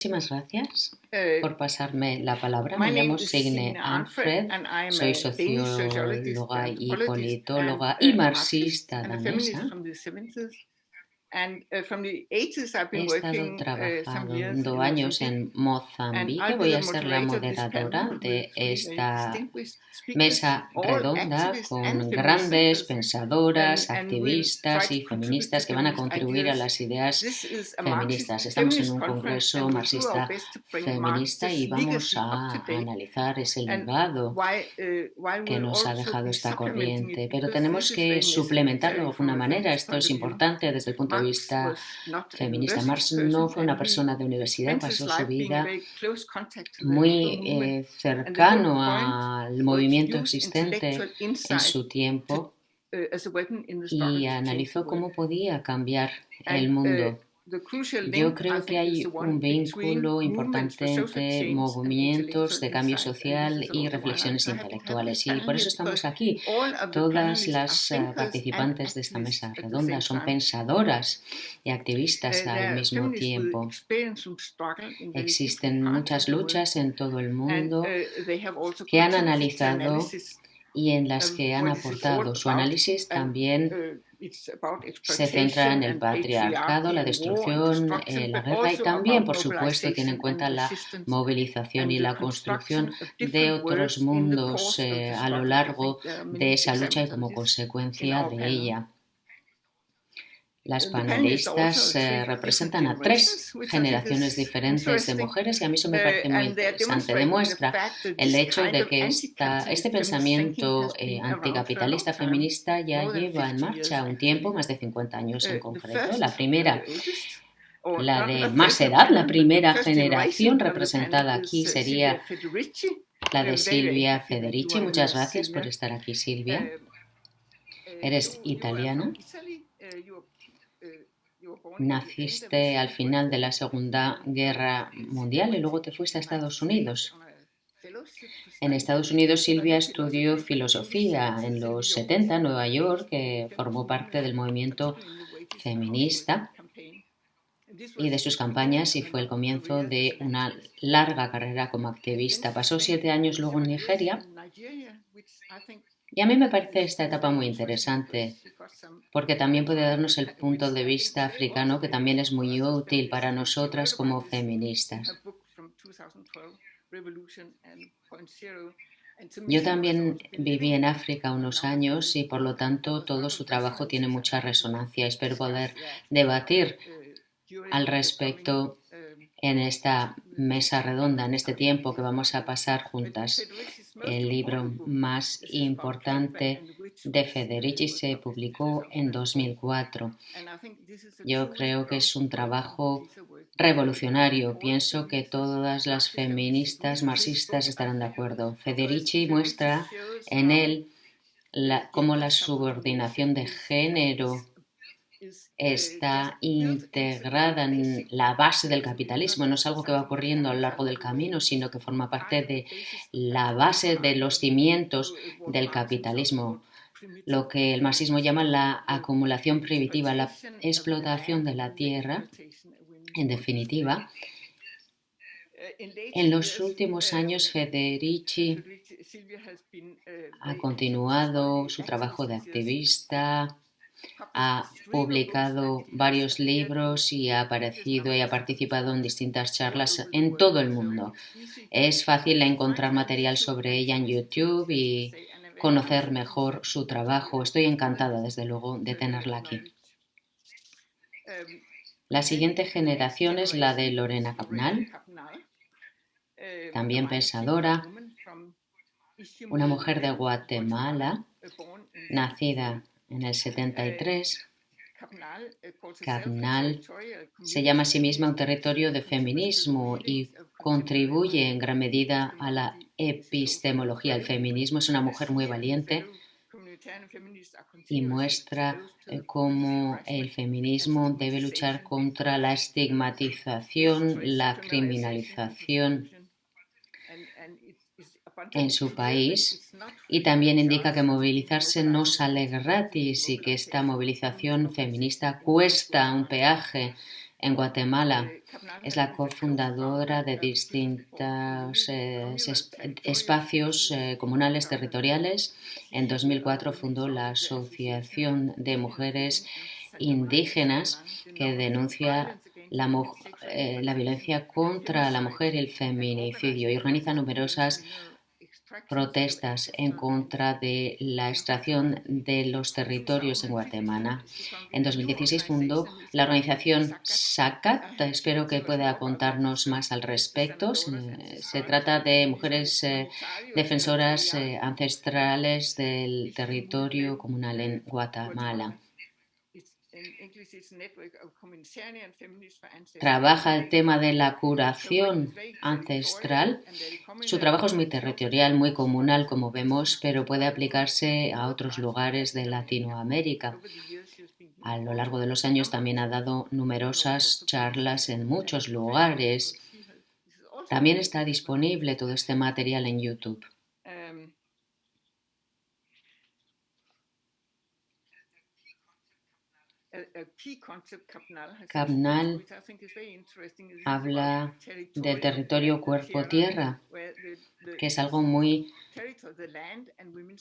Muchísimas gracias por pasarme la palabra. My Me name llamo is Signe Signe Anfred, Arnfred, and I am soy a Danish sociologist socióloga and y apologist and politóloga y Marxist marxista and a feminist danesa. from the 70s. And from the 80s, I've He been estado working some years trabajando in años Mozambique, en and Mozambique. I'll be Voy the a ser la moderator of this panel moderadora with de three very esta distinguished speakers, mesa all redonda activists and con feminist grandes thinkers, pensadoras, and we'll try activistas to y contribute to feministas que van a feminist contribuir a ideas. las ideas This is a Marxist feministas. Estamos en feminist un conference, congreso and we'll do our marxista best to bring feminista y Marx's vamos legacy up to a date. analizar ese And legado while que we'll nos ha also dejado be esta supplementing it corriente, pero because tenemos this is que very suplementarlo de necessary from alguna a manera. feminist Esto point es of view. importante desde el punto de Marx vista was not a feminista. university Marx no person, fue and una he persona de universidad, spent his pasó su life being in vida very close contact to the Labour muy movement. And the whole cercano point al was to movimiento use existente intellectual en insight su tiempo as a weapon in the struggle y to change the analizó world. cómo podía cambiar And el mundo. the crucial Yo link, I creo que think, is hay the one un between vínculo movements for importante social entre change and movimientos intellectual de cambio insight. And this social is y also why I'm reflexiones so happy to have this intelectuales. Y panel por here, eso because estamos aquí. all of the Todas panelists are las thinkers and participantes de esta activists mesa at the same redonda son time. pensadoras y activistas al They're mismo feminists with tiempo. experience from struggle in very different Existen parts of muchas the world, luchas en todo el and mundo they have also que han contributed to analizado analysis y en las of que han what is it all aportado. Su about, análisis and también it's about se centra en exploitation el and patriarcado, patriarchy la and war and destrucción, destruction, la but guerra y also también, about por supuesto, tiene en mobilization and cuenta la resistance movilización and y the la construcción construction of de different otros words in the mundos course of the a lo struggle. I think largo there are de many esa lucha y examples of como this in consecuencia our de panel. ella. Las The panelists are also panelistas of three different representan a tres generations, which I think generaciones is diferentes de interesting, mujeres y a mí eso me parece muy and they are interesante. demonstrating the Demuestra fact that el this hecho kind de of que este anti-capitalist feminist thinking pensamiento has been around for a long anticapitalista time, feminista ya more than lleva en 50 marcha years un tiempo, actually. más de 50 años en The concreto. La first and primera, the oldest, or la not de más first in the edad, la panel, but the primera first generación generation of the panel representada is aquí Silvia sería Federici. la We de are very, very Silvia happy that you Federici. are Muchas here, gracias por Silvia. estar aquí, Silvia. Eres You are italiana. from Italy. You were born at the end of the Naciste al Second World final de War la Segunda Guerra in Mundial y luego te fuiste a Estados Unidos. En Estados Unidos, Silvia estudió filosofía en los 70 en Nueva York, que formó parte del movimiento feminista y de sus campañas y fue el comienzo de una larga carrera como activista. Pasó 7 años luego en Nigeria y a mí me parece esta etapa muy interesante porque también puede darnos el punto de vista africano que también es muy útil para nosotras como feministas. Yo también viví en África unos años y por lo tanto todo su trabajo tiene mucha resonancia. Espero poder debatir al respecto en esta mesa redonda, en este tiempo que vamos a pasar juntas. El libro más importante de Federici se publicó en 2004. Yo creo que es un trabajo revolucionario. Pienso que todas las feministas marxistas estarán de acuerdo. Federici muestra en él cómo la subordinación de género está integrada en la base del capitalismo. No es algo que va ocurriendo a lo largo del camino, sino que forma parte de la base de los cimientos del capitalismo. Lo que el marxismo llama la acumulación primitiva, la explotación de la tierra, en definitiva. En los últimos años, Federici ha continuado su trabajo de activista, ha publicado varios libros y ha aparecido y ha participado en distintas charlas en todo el mundo. Es fácil encontrar material sobre ella en YouTube y conocer mejor su trabajo. Estoy encantada, desde luego, de tenerla aquí. La siguiente generación es la de Lorena Cabnal, también pensadora, una mujer de Guatemala, nacida en el 73. Cabnal se llama a sí misma un territorio de feminismo y contribuye en gran medida a la epistemología. El feminismo es una mujer muy valiente y muestra cómo el feminismo debe luchar contra la estigmatización, la criminalización en su país, y también indica que movilizarse no sale gratis y que esta movilización feminista cuesta un peaje en Guatemala. Es la cofundadora de distintos espacios comunales territoriales. En 2004 fundó la Asociación de Mujeres Indígenas, que denuncia la violencia contra la mujer y el feminicidio, y organiza numerosas protestas en contra de la extracción de los territorios en Guatemala. En 2016 fundó la organización SACAT. Espero que pueda contarnos más al respecto. Se trata de mujeres defensoras ancestrales del territorio comunal en Guatemala. Trabaja el tema de la curación ancestral. Su trabajo es muy territorial, muy comunal, como vemos, pero puede aplicarse a otros lugares de Latinoamérica. A lo largo de los años también ha dado numerosas charlas en muchos lugares. También está disponible todo este material en YouTube. CAPNAL habla del territorio cuerpo-tierra, que es algo muy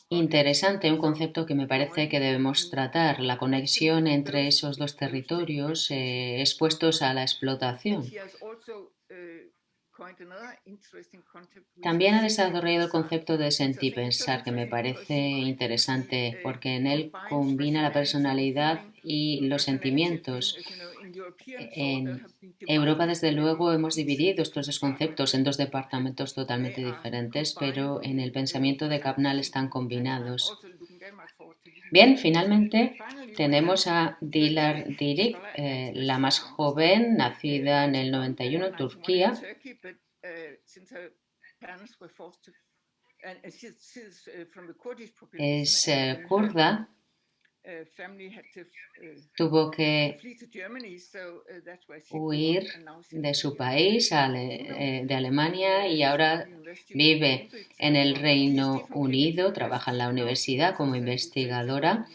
interesante, un concepto que me parece que debemos tratar, la conexión entre esos dos territorios expuestos a la explotación. También ha desarrollado el concepto de sentipensar, que me parece interesante porque en él combina la personalidad y los sentimientos. En Europa, desde luego, hemos dividido estos dos conceptos en dos departamentos totalmente diferentes, pero en el pensamiento de CAPNAL están combinados. Bien, finalmente tenemos a Dilar Dirik, la más joven, nacida en el 91 en Turquía. Es kurda. Tuvo que huir de su país, de Alemania, y ahora vive en el Reino Unido, trabaja en la universidad como investigadora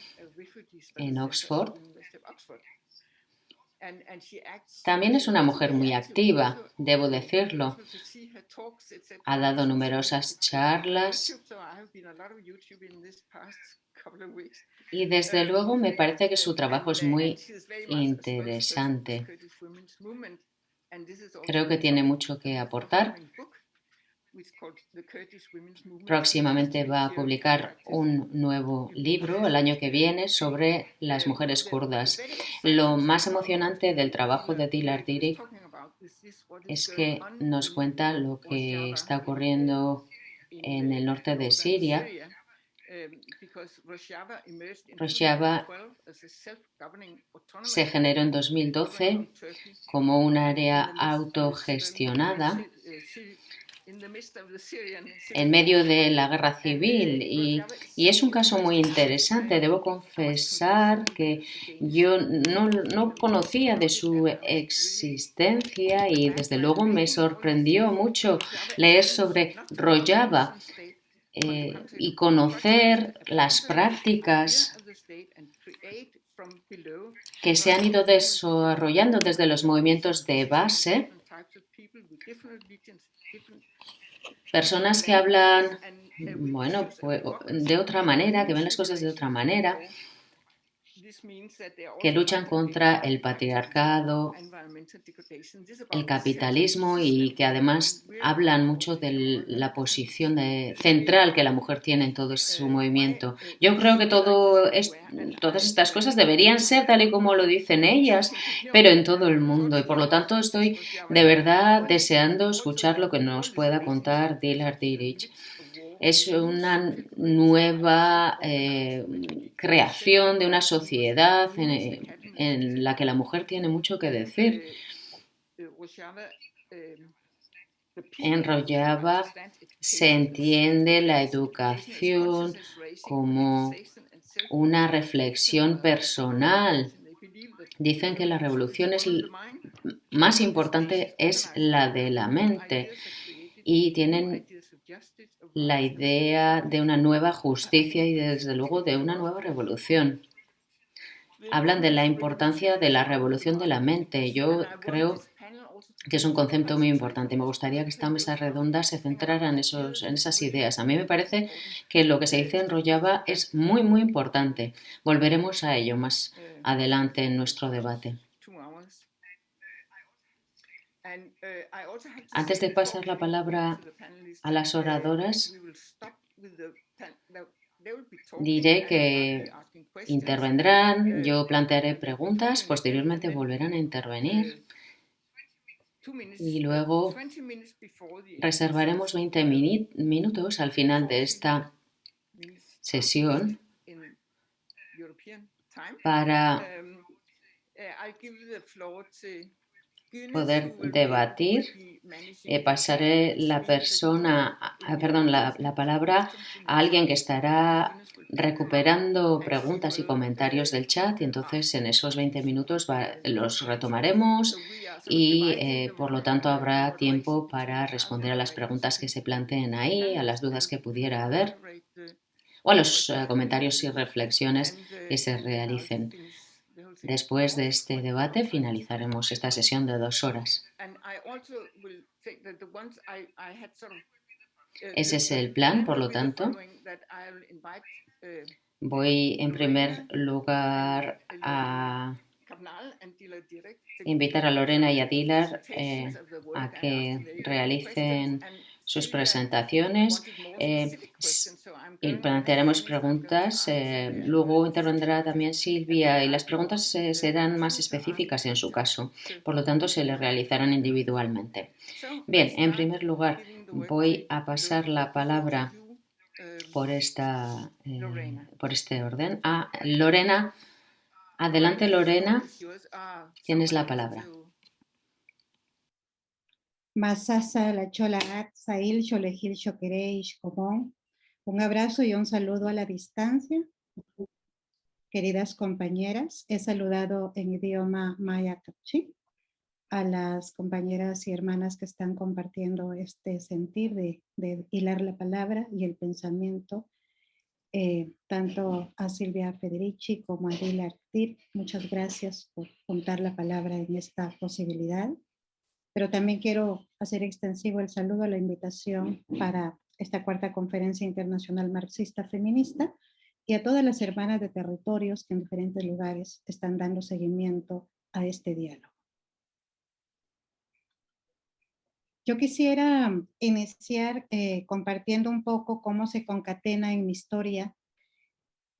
en Oxford. También es una mujer muy activa, debo decirlo. Ha dado numerosas charlas y desde luego me parece que su trabajo es muy interesante. Creo que tiene mucho que aportar. Próximamente va a publicar un nuevo libro el año que viene sobre las mujeres kurdas. Lo más emocionante del trabajo de Dilar Dirik es que nos cuenta lo que está ocurriendo en el norte de Siria. Rojava se generó en 2012 como un área autogestionada en medio de la guerra civil y es un caso muy interesante. Debo confesar que yo no conocía de su existencia y desde luego me sorprendió mucho leer sobre Rojava y conocer las prácticas que se han ido desarrollando desde los movimientos de base. Personas que hablan, bueno, pues, de otra manera, que ven las cosas de otra manera, que luchan contra el patriarcado, el capitalismo y que además hablan mucho de la posición central que la mujer tiene en todo su movimiento. Yo creo que todas estas cosas deberían ser tal y como lo dicen ellas, pero en todo el mundo. Y por lo tanto estoy de verdad deseando escuchar lo que nos pueda contar Dilar Dirik. Es una nueva creación de una sociedad en la que la mujer tiene mucho que decir. En Rojava se entiende la educación como una reflexión personal. Dicen que la revolución más importante es la de la mente y tienen la idea de una nueva justicia y desde luego de una nueva revolución. hablan de la importancia de la revolución de la mente. Yo creo que es un concepto muy importante. Me gustaría que esta mesa redonda se centrara en esas ideas. A mí me parece que lo que se dice en Rojava es muy, muy importante. Volveremos a ello más adelante en nuestro debate. Antes de pasar la palabra a las oradoras, diré que intervendrán, yo plantearé preguntas, posteriormente volverán a intervenir y luego reservaremos 20 minutos al final de esta sesión para poder debatir. Pasaré la palabra a alguien que estará recuperando preguntas y comentarios del chat y entonces en esos 20 minutos los retomaremos y por lo tanto habrá tiempo para responder a las preguntas que se planteen ahí, a las dudas que pudiera haber o a los comentarios y reflexiones que se realicen. Después de este debate finalizaremos esta sesión de 2 horas. Ese es el plan, por lo tanto. Voy en primer lugar a invitar a Lorena y a Dilar a que realicen sus presentaciones y plantearemos preguntas. Luego intervendrá también Silvia y las preguntas serán más específicas en su caso, por lo tanto se le realizarán individualmente. Bien, en primer lugar voy a pasar la palabra por este orden a Lorena. Adelante, Lorena, tienes la palabra. Masasa, la chola, Sail, Cholejil, Choquerei, Comón. Un abrazo y un saludo a la distancia. Queridas compañeras, he saludado en idioma maya capchi a las compañeras y hermanas que están compartiendo este sentir de hilar la palabra y el pensamiento, tanto a Silvia Federici como a Dila Artir. Muchas gracias por contar la palabra en esta posibilidad. Pero también quiero hacer extensivo el saludo a la invitación para esta 4ª Conferencia Internacional Marxista Feminista y a todas las hermanas de territorios que en diferentes lugares están dando seguimiento a este diálogo. Yo quisiera iniciar compartiendo un poco cómo se concatena en mi historia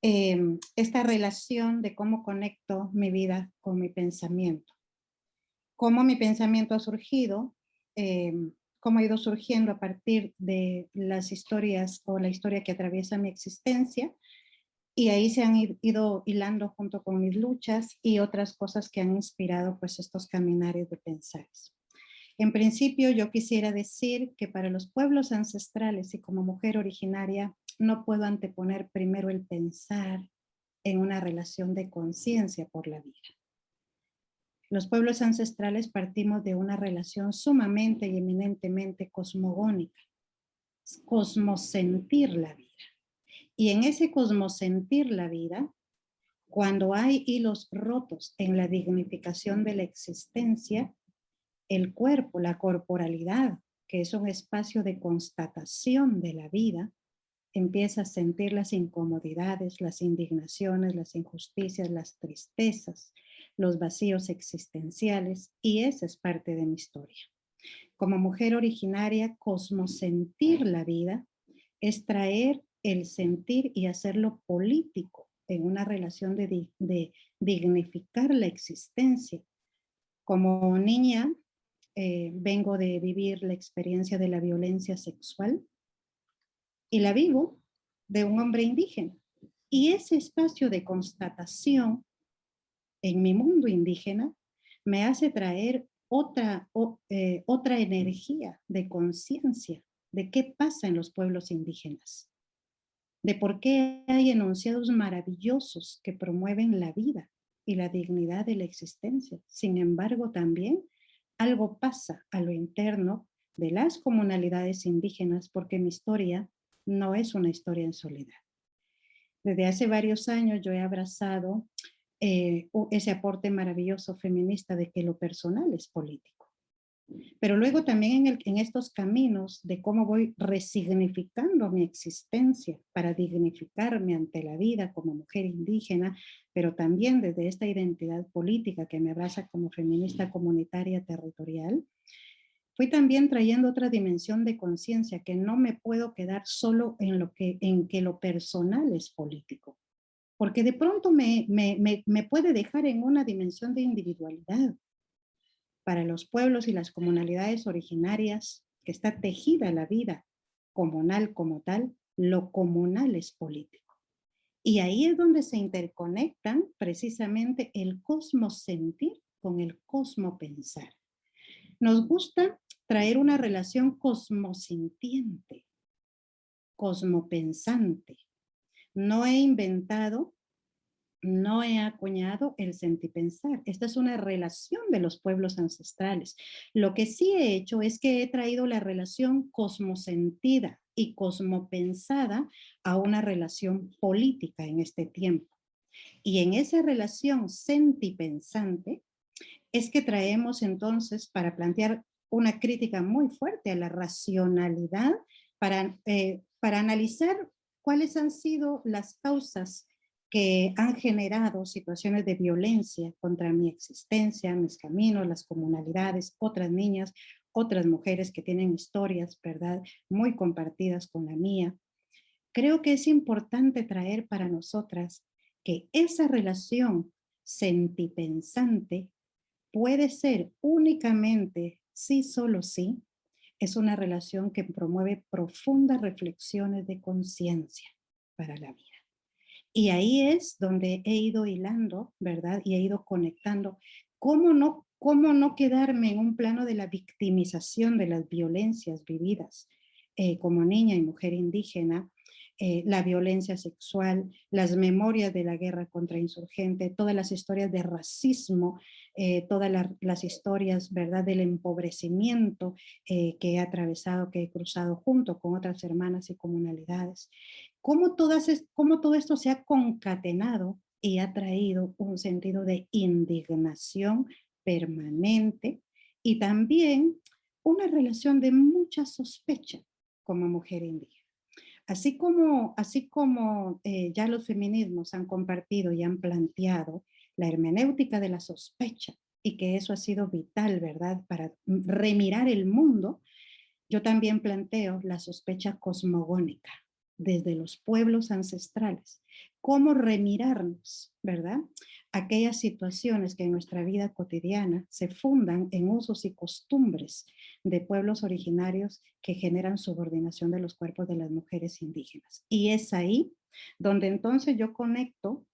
esta relación de cómo conecto mi vida con mi pensamiento. Cómo mi pensamiento ha surgido, cómo ha ido surgiendo a partir de las historias o la historia que atraviesa mi existencia, y ahí se han ido hilando junto con mis luchas y otras cosas que han inspirado pues estos caminares de pensares. En principio yo quisiera decir que para los pueblos ancestrales y como mujer originaria no puedo anteponer primero el pensar en una relación de conciencia por la vida. Los pueblos ancestrales partimos de una relación sumamente y eminentemente cosmogónica, cosmosentir la vida. Y en ese cosmosentir la vida, cuando hay hilos rotos en la dignificación de la existencia, el cuerpo, la corporalidad, que es un espacio de constatación de la vida, empieza a sentir las incomodidades, las indignaciones, las injusticias, las tristezas, los vacíos existenciales, y esa es parte de mi historia. Como mujer originaria, cosmosentir la vida es traer el sentir y hacerlo político en una relación de dignificar la existencia. Como niña, vengo de vivir la experiencia de la violencia sexual y la vivo de un hombre indígena. Y ese espacio de constatación en mi mundo indígena me hace traer otra energía de conciencia de qué pasa en los pueblos indígenas, de por qué hay enunciados maravillosos que promueven la vida y la dignidad de la existencia. Sin embargo, también algo pasa a lo interno de las comunalidades indígenas porque mi historia no es una historia en soledad. Desde hace varios años yo he abrazado ese aporte maravilloso feminista de que lo personal es político. Pero luego también en estos caminos de cómo voy resignificando mi existencia para dignificarme ante la vida como mujer indígena, pero también desde esta identidad política que me abraza como feminista comunitaria territorial, fui también trayendo otra dimensión de conciencia, que no me puedo quedar solo en que lo personal es político, porque de pronto me puede dejar en una dimensión de individualidad. Para los pueblos y las comunidades originarias, que está tejida la vida comunal como tal, lo comunal es político. Y ahí es donde se interconectan precisamente el cosmosentir con el cosmopensar. Nos gusta traer una relación cosmosintiente, cosmopensante. No he inventado, no he acuñado el sentipensar. Esta es una relación de los pueblos ancestrales. Lo que sí he hecho es que he traído la relación cosmosentida y cosmopensada a una relación política en este tiempo. Y en esa relación sentipensante es que traemos entonces para plantear una crítica muy fuerte a la racionalidad, para analizar cuáles han sido las causas que han generado situaciones de violencia contra mi existencia, mis caminos, las comunidades, otras niñas, otras mujeres que tienen historias, ¿verdad?, muy compartidas con la mía. Creo que es importante traer para nosotras que esa relación sentipensante puede ser únicamente, sí, solo sí, es una relación que promueve profundas reflexiones de conciencia para la vida. Y ahí es donde he ido hilando, ¿verdad? Y he ido conectando. Cómo no quedarme en un plano de la victimización de las violencias vividas como niña y mujer indígena, la violencia sexual, las memorias de la guerra contra insurgente, todas las historias de racismo, todas las historias, ¿verdad?, del empobrecimiento que he atravesado, que he cruzado junto con otras hermanas y comunidades. Cómo todo esto se ha concatenado y ha traído un sentido de indignación permanente y también una relación de mucha sospecha como mujer indígena. Así como ya los feminismos han compartido y han planteado la hermenéutica de la sospecha y que eso ha sido vital, ¿verdad?, para remirar el mundo, yo también planteo la sospecha cosmogónica desde los pueblos ancestrales. Cómo remirarnos, ¿verdad?, aquellas situaciones que en nuestra vida cotidiana se fundan en usos y costumbres de pueblos originarios que generan subordinación de los cuerpos de las mujeres indígenas. Y es ahí donde entonces yo conecto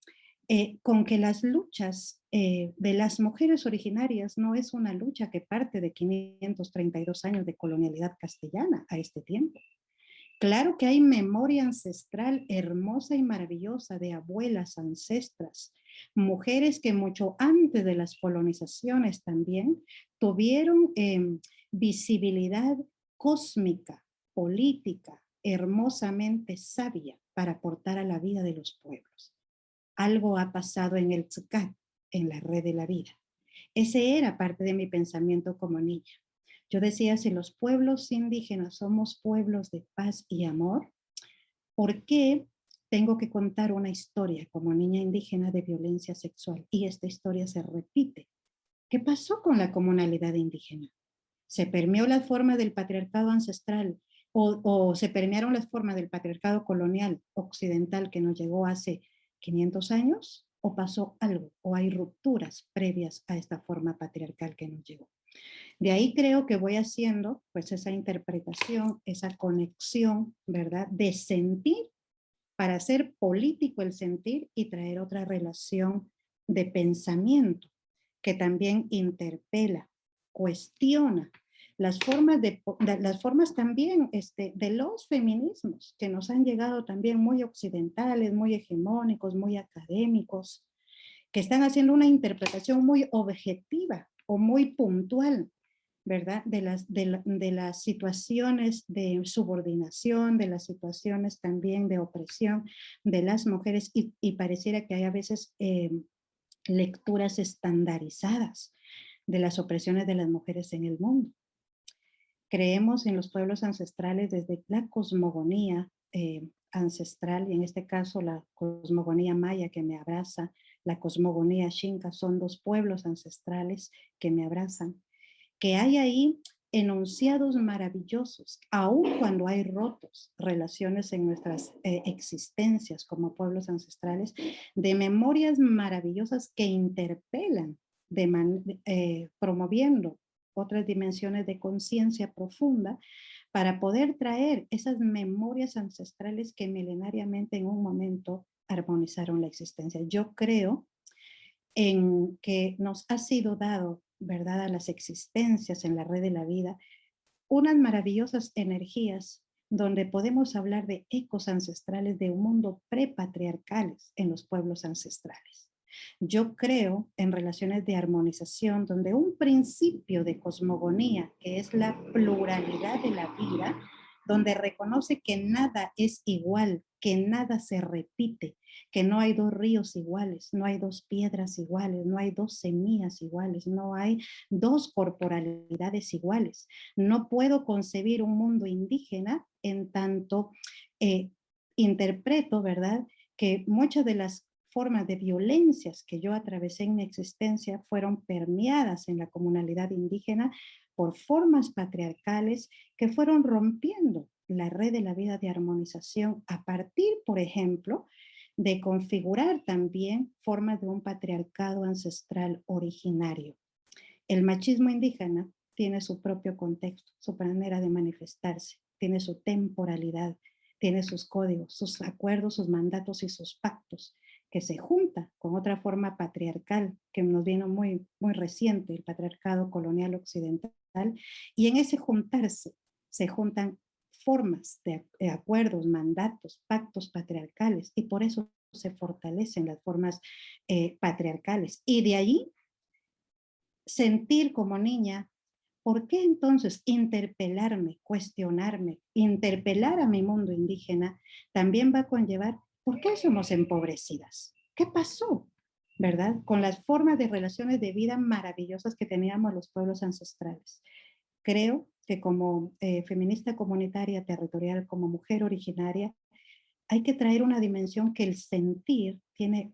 con que las luchas de las mujeres originarias no es una lucha que parte de 532 años de colonialidad castellana a este tiempo. Claro que hay memoria ancestral hermosa y maravillosa de abuelas, ancestras, mujeres que mucho antes de las colonizaciones también tuvieron visibilidad cósmica, política, hermosamente sabia para aportar a la vida de los pueblos. Algo ha pasado en el Tzcat, en la red de la vida. Ese era parte de mi pensamiento como niña. Yo decía, si los pueblos indígenas somos pueblos de paz y amor, ¿por qué tengo que contar una historia como niña indígena de violencia sexual? Y esta historia se repite. ¿Qué pasó con la comunidad indígena? ¿Se permeó la forma del patriarcado ancestral o se permearon las formas del patriarcado colonial occidental que nos llegó hace 500 años? ¿O pasó algo? ¿O hay rupturas previas a esta forma patriarcal que nos llegó? De ahí creo que voy haciendo pues esa interpretación, esa conexión, ¿verdad?, de sentir para hacer político el sentir y traer otra relación de pensamiento que también interpela, cuestiona las formas también de los feminismos que nos han llegado también muy occidentales, muy hegemónicos, muy académicos, que están haciendo una interpretación muy objetiva o muy puntual, ¿verdad?, de las situaciones de subordinación, de las situaciones también de opresión de las mujeres y pareciera que hay a veces lecturas estandarizadas de las opresiones de las mujeres en el mundo. Creemos en los pueblos ancestrales desde la cosmogonía ancestral, y en este caso la cosmogonía maya que me abraza, la cosmogonía xinca, son dos pueblos ancestrales que me abrazan, que hay ahí enunciados maravillosos, aun cuando hay rotos relaciones en nuestras existencias como pueblos ancestrales, de memorias maravillosas que interpelan, promoviendo otras dimensiones de conciencia profunda para poder traer esas memorias ancestrales que milenariamente en un momento armonizaron la existencia. Yo creo en que nos ha sido dado, ¿verdad?, a las existencias en la red de la vida, unas maravillosas energías donde podemos hablar de ecos ancestrales de un mundo prepatriarcales en los pueblos ancestrales. Yo creo en relaciones de armonización donde un principio de cosmogonía, que es la pluralidad de la vida, donde reconoce que nada es igual, que nada se repite, que no hay dos ríos iguales, no hay dos piedras iguales, no hay dos semillas iguales, no hay dos corporalidades iguales. No puedo concebir un mundo indígena en tanto interpreto, ¿verdad?, que muchas de las formas de violencias que yo atravesé en mi existencia fueron permeadas en la comunalidad indígena por formas patriarcales que fueron rompiendo la red de la vida de armonización a partir, por ejemplo, de configurar también formas de un patriarcado ancestral originario. El machismo indígena tiene su propio contexto, su manera de manifestarse, tiene su temporalidad, tiene sus códigos, sus acuerdos, sus mandatos y sus pactos, que se junta con otra forma patriarcal que nos vino muy, muy reciente, el patriarcado colonial occidental, y en ese juntarse se juntan formas de acuerdos, mandatos, pactos patriarcales, y por eso se fortalecen las formas patriarcales. Y de allí sentir como niña, ¿por qué entonces interpelarme, cuestionarme, interpelar a mi mundo indígena también va a conllevar, ¿por qué somos empobrecidas? ¿Qué pasó? ¿Verdad? Con las formas de relaciones de vida maravillosas que teníamos los pueblos ancestrales. Creo que como feminista comunitaria territorial, como mujer originaria, hay que traer una dimensión que el sentir tiene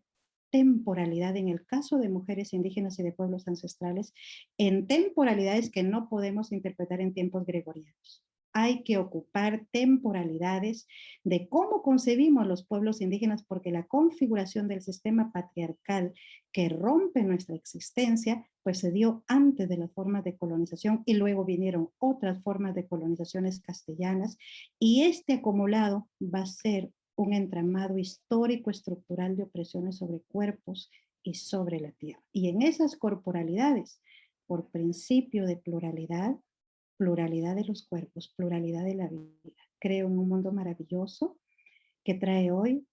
temporalidad en el caso de mujeres indígenas y de pueblos ancestrales, en temporalidades que no podemos interpretar en tiempos gregorianos. Hay que ocupar temporalidades de cómo concebimos los pueblos indígenas, porque la configuración del sistema patriarcal que rompe nuestra existencia, pues se dio antes de las formas de colonización y luego vinieron otras formas de colonizaciones castellanas, y este acumulado va a ser un entramado histórico estructural de opresiones sobre cuerpos y sobre la tierra. Y en esas corporalidades, por principio de pluralidad, pluralidad de los cuerpos, pluralidad de la vida, creo en un mundo maravilloso que trae hoy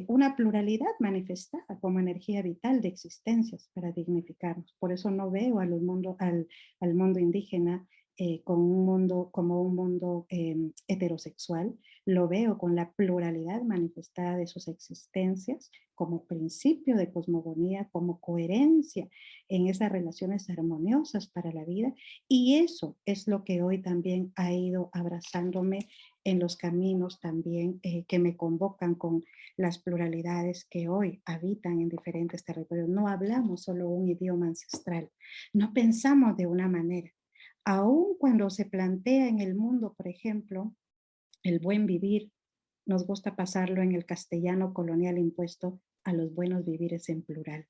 una pluralidad manifestada como energía vital de existencias para dignificarnos. Por eso no veo al mundo indígena como un mundo heterosexual, lo veo con la pluralidad manifestada de sus existencias como principio de cosmogonía, como coherencia en esas relaciones armoniosas para la vida, y eso es lo que hoy también ha ido abrazándome en los caminos también que me convocan con las pluralidades que hoy habitan en diferentes territorios. No hablamos solo un idioma ancestral, no pensamos de una manera. Aun cuando se plantea en el mundo, por ejemplo, el buen vivir, nos gusta pasarlo en el castellano colonial impuesto a los buenos vivires en plural.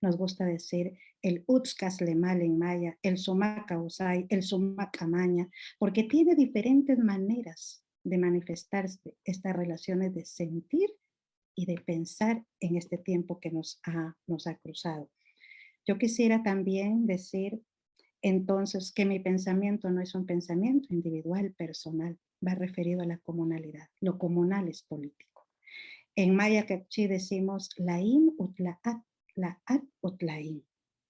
Nos gusta decir el Utzcaslemal en maya, el Sumacausay, el Sumacamaña, porque tiene diferentes maneras de manifestarse estas relaciones de sentir y de pensar en este tiempo que nos ha cruzado. Yo quisiera también decir entonces que mi pensamiento no es un pensamiento individual, personal, va referido a la comunalidad. Lo comunal es político. En maya quechí decimos laim utlaat, laat utlaim.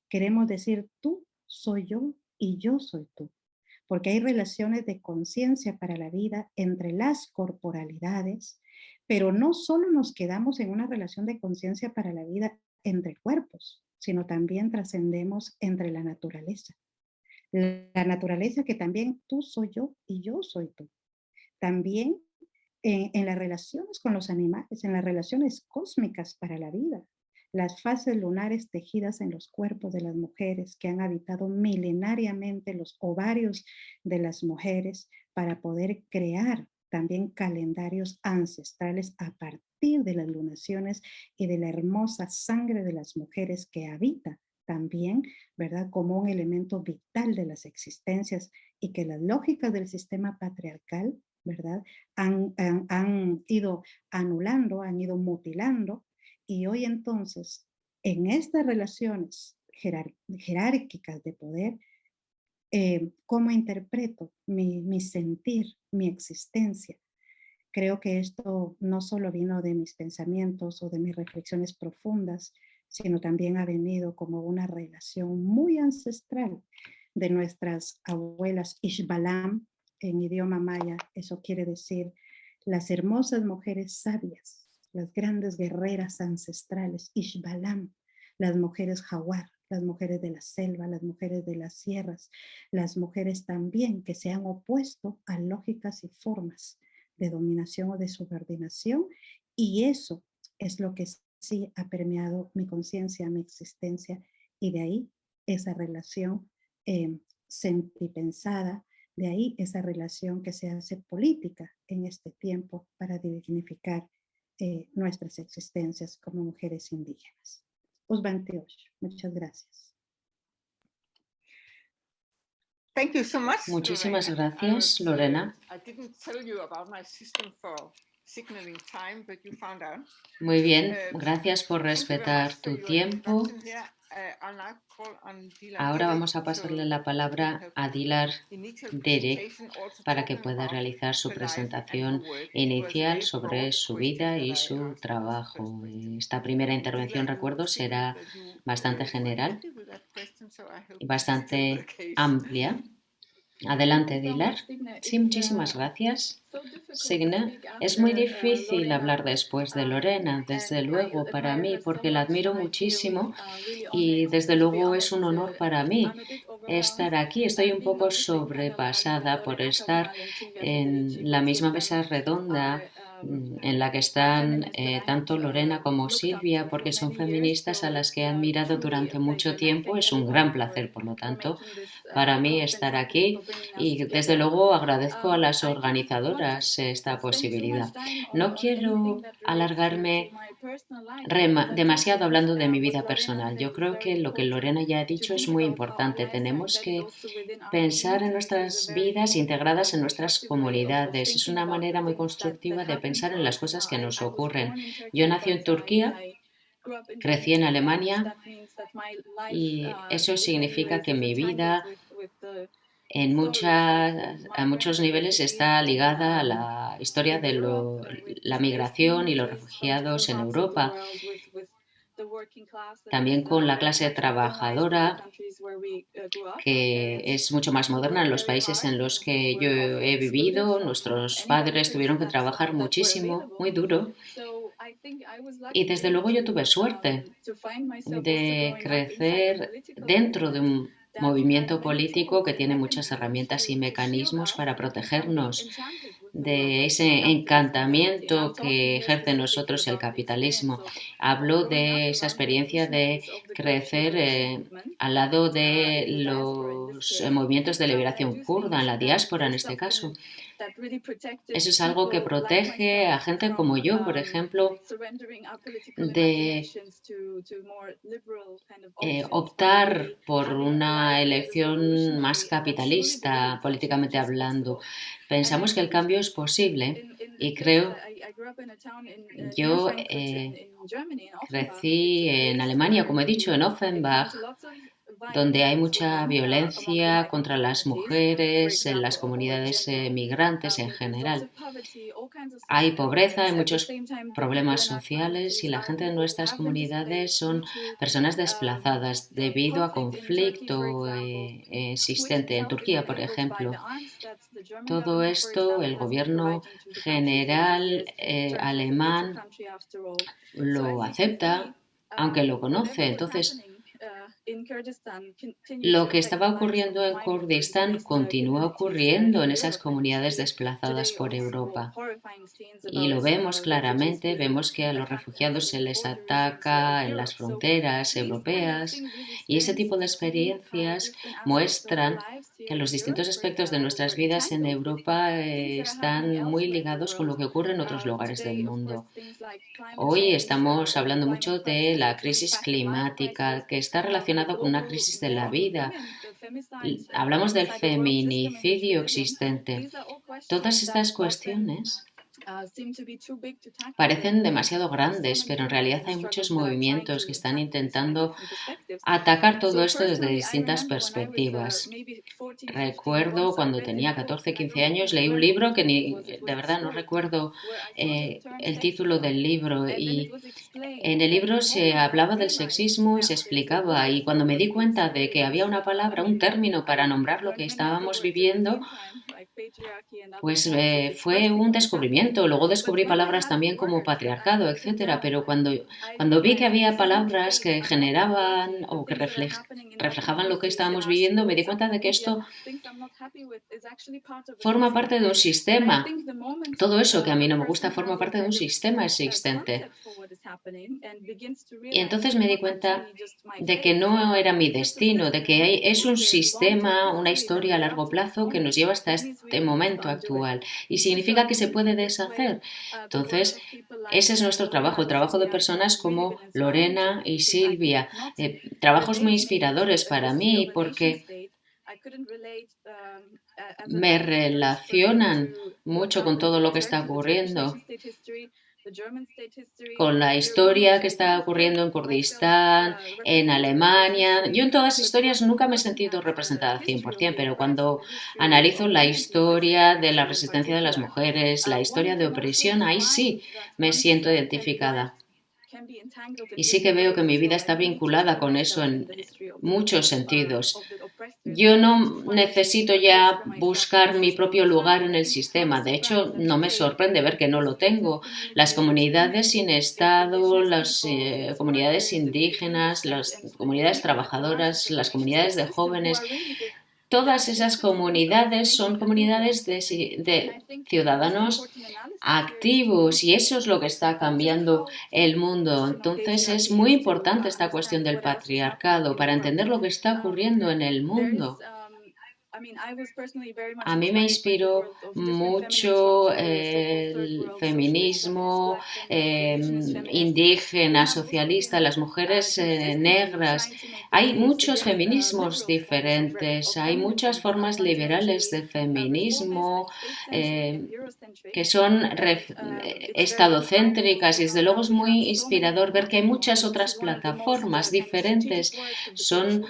Queremos decir tú soy yo y yo soy tú, porque hay relaciones de conciencia para la vida entre las corporalidades, pero no solo nos quedamos en una relación de conciencia para la vida entre cuerpos, sino también trascendemos entre la naturaleza. La naturaleza que también tú soy yo y yo soy tú. También en las relaciones con los animales, en las relaciones cósmicas para la vida. Las fases lunares tejidas en los cuerpos de las mujeres que han habitado milenariamente los ovarios de las mujeres para poder crear también calendarios ancestrales a partir de las lunaciones y de la hermosa sangre de las mujeres que habita también, ¿verdad? Como un elemento vital de las existencias y que las lógicas del sistema patriarcal, ¿verdad? Han ido anulando, han ido mutilando, y hoy entonces, en estas relaciones jerárquicas de poder, ¿cómo interpreto mi sentir, mi existencia? Creo que esto no solo vino de mis pensamientos o de mis reflexiones profundas, sino también ha venido como una relación muy ancestral de nuestras abuelas Ishbalam, en idioma maya. Eso quiere decir las hermosas mujeres sabias, las grandes guerreras ancestrales, Ishbalam, las mujeres jaguar, las mujeres de la selva, las mujeres de las sierras, las mujeres también que se han opuesto a lógicas y formas de dominación o de subordinación, y eso es lo que sí ha permeado mi conciencia, mi existencia, y de ahí esa relación sentipensada, de ahí esa relación que se hace política en este tiempo para dignificar nuestras existencias como mujeres indígenas. Usbantiosh, muchas gracias. Thank you so much, Muchísimas Lorena. gracias, Lorena. I didn't tell you about my system for signaling time, but you found out. Muy bien, gracias por Thank you very respetar much for tu your tiempo. introduction here. I'll now call on Dilan Ahora Derek vamos a pasarle la to palabra have a Dilar initial Derek presentation, also para que talking pueda about realizar su her life and her presentación work. It was a inicial very sobre broad su question vida that y I su asked as the trabajo. first question. Esta primera intervención, Dilan, you recuerdo, signaled será that you bastante were general ready with that question, so I hope y this is still the bastante case. amplia. Adelante, Dilar. Sí, muchísimas gracias. Signe, es muy difícil hablar después de Lorena, desde luego, para mí, porque la admiro muchísimo y desde luego es un honor para mí estar aquí. Estoy un poco sobrepasada por estar en la misma mesa redonda en la que están tanto Lorena como Silvia, porque son feministas a las que he admirado durante mucho tiempo. Es un gran placer, por lo tanto, para mí estar aquí y desde luego agradezco a las organizadoras esta posibilidad. No quiero alargarme demasiado hablando de mi vida personal. Yo creo que lo que Lorena ya ha dicho es muy importante. Tenemos que pensar en nuestras vidas integradas en nuestras comunidades. Es una manera muy constructiva de pensar en las cosas que nos ocurren. Yo nací en Turquía, crecí en Alemania y eso significa que mi vida a muchos niveles está ligada a la historia de la migración y los refugiados en Europa, también con la clase trabajadora, que es mucho más moderna en los países en los que yo he vivido. Nuestros padres tuvieron que trabajar muchísimo, muy duro, y desde luego yo tuve suerte de crecer dentro de un movimiento político que tiene muchas herramientas y mecanismos para protegernos de ese encantamiento que ejerce en nosotros el capitalismo. Hablo de esa experiencia de crecer al lado de los movimientos de liberación kurda, en la diáspora en este caso. Eso es algo que protege a gente como yo, por ejemplo, de optar por una elección más capitalista, políticamente hablando. Pensamos que el cambio es posible y creo, yo crecí en Alemania, como he dicho, en Offenbach, donde hay mucha violencia contra las mujeres, en las comunidades migrantes en general. Hay pobreza, hay muchos problemas sociales y la gente de nuestras comunidades son personas desplazadas debido a conflicto existente en Turquía, por ejemplo. Todo esto el gobierno general alemán lo acepta, aunque lo conoce. Entonces, Lo que estaba ocurriendo en Kurdistán continúa ocurriendo en esas comunidades desplazadas por Europa. Y lo vemos claramente, vemos que a los refugiados se les ataca en las fronteras europeas y ese tipo de experiencias muestran que los distintos aspectos de nuestras vidas en Europa están muy ligados con lo que ocurre en otros lugares del mundo. Hoy estamos hablando mucho de la crisis climática, que está relacionada con una crisis de la vida. Hablamos del feminicidio existente. Todas estas cuestiones parecen demasiado grandes, pero en realidad hay muchos movimientos que están intentando atacar todo esto desde distintas perspectivas. Recuerdo cuando tenía 14, 15 años, leí un libro que de verdad no recuerdo el título del libro, y en el libro se hablaba del sexismo y se explicaba, y cuando me di cuenta de que había una palabra, un término para nombrar lo que estábamos viviendo, pues fue un descubrimiento. Luego descubrí palabras también como patriarcado, etcétera, pero cuando vi que había palabras que generaban o que reflejaban lo que estábamos viviendo, me di cuenta de que esto forma parte de un sistema. Todo eso que a mí no me gusta forma parte de un sistema existente. Y entonces me di cuenta de que no era mi destino, de que es un sistema, una historia a largo plazo que nos lleva hasta este momento actual. Y significa que se puede deshacer. Entonces, ese es nuestro trabajo, el trabajo de personas como Lorena y Silvia. Trabajos muy inspiradores para mí porque me relacionan mucho con todo lo que está ocurriendo, con la historia que está ocurriendo en Kurdistán, en Alemania. Yo en todas las historias nunca me he sentido representada 100%, pero cuando analizo la historia de la resistencia de las mujeres, la historia de opresión, ahí sí me siento identificada. Y sí que veo que mi vida está vinculada con eso en muchos sentidos. Yo no necesito ya buscar mi propio lugar en el sistema. De hecho, no me sorprende ver que no lo tengo. Las comunidades sin Estado, las comunidades indígenas, las comunidades trabajadoras, las comunidades de jóvenes, todas esas comunidades son comunidades de ciudadanos activos, y eso es lo que está cambiando el mundo. Entonces es muy importante esta cuestión del patriarcado para entender lo que está ocurriendo en el mundo. A mí me inspiró mucho el feminismo indígena, socialista, las mujeres negras. Hay muchos feminismos diferentes, hay muchas formas liberales de feminismo que son estadocéntricas, y desde luego es muy inspirador ver que hay muchas otras plataformas diferentes. Son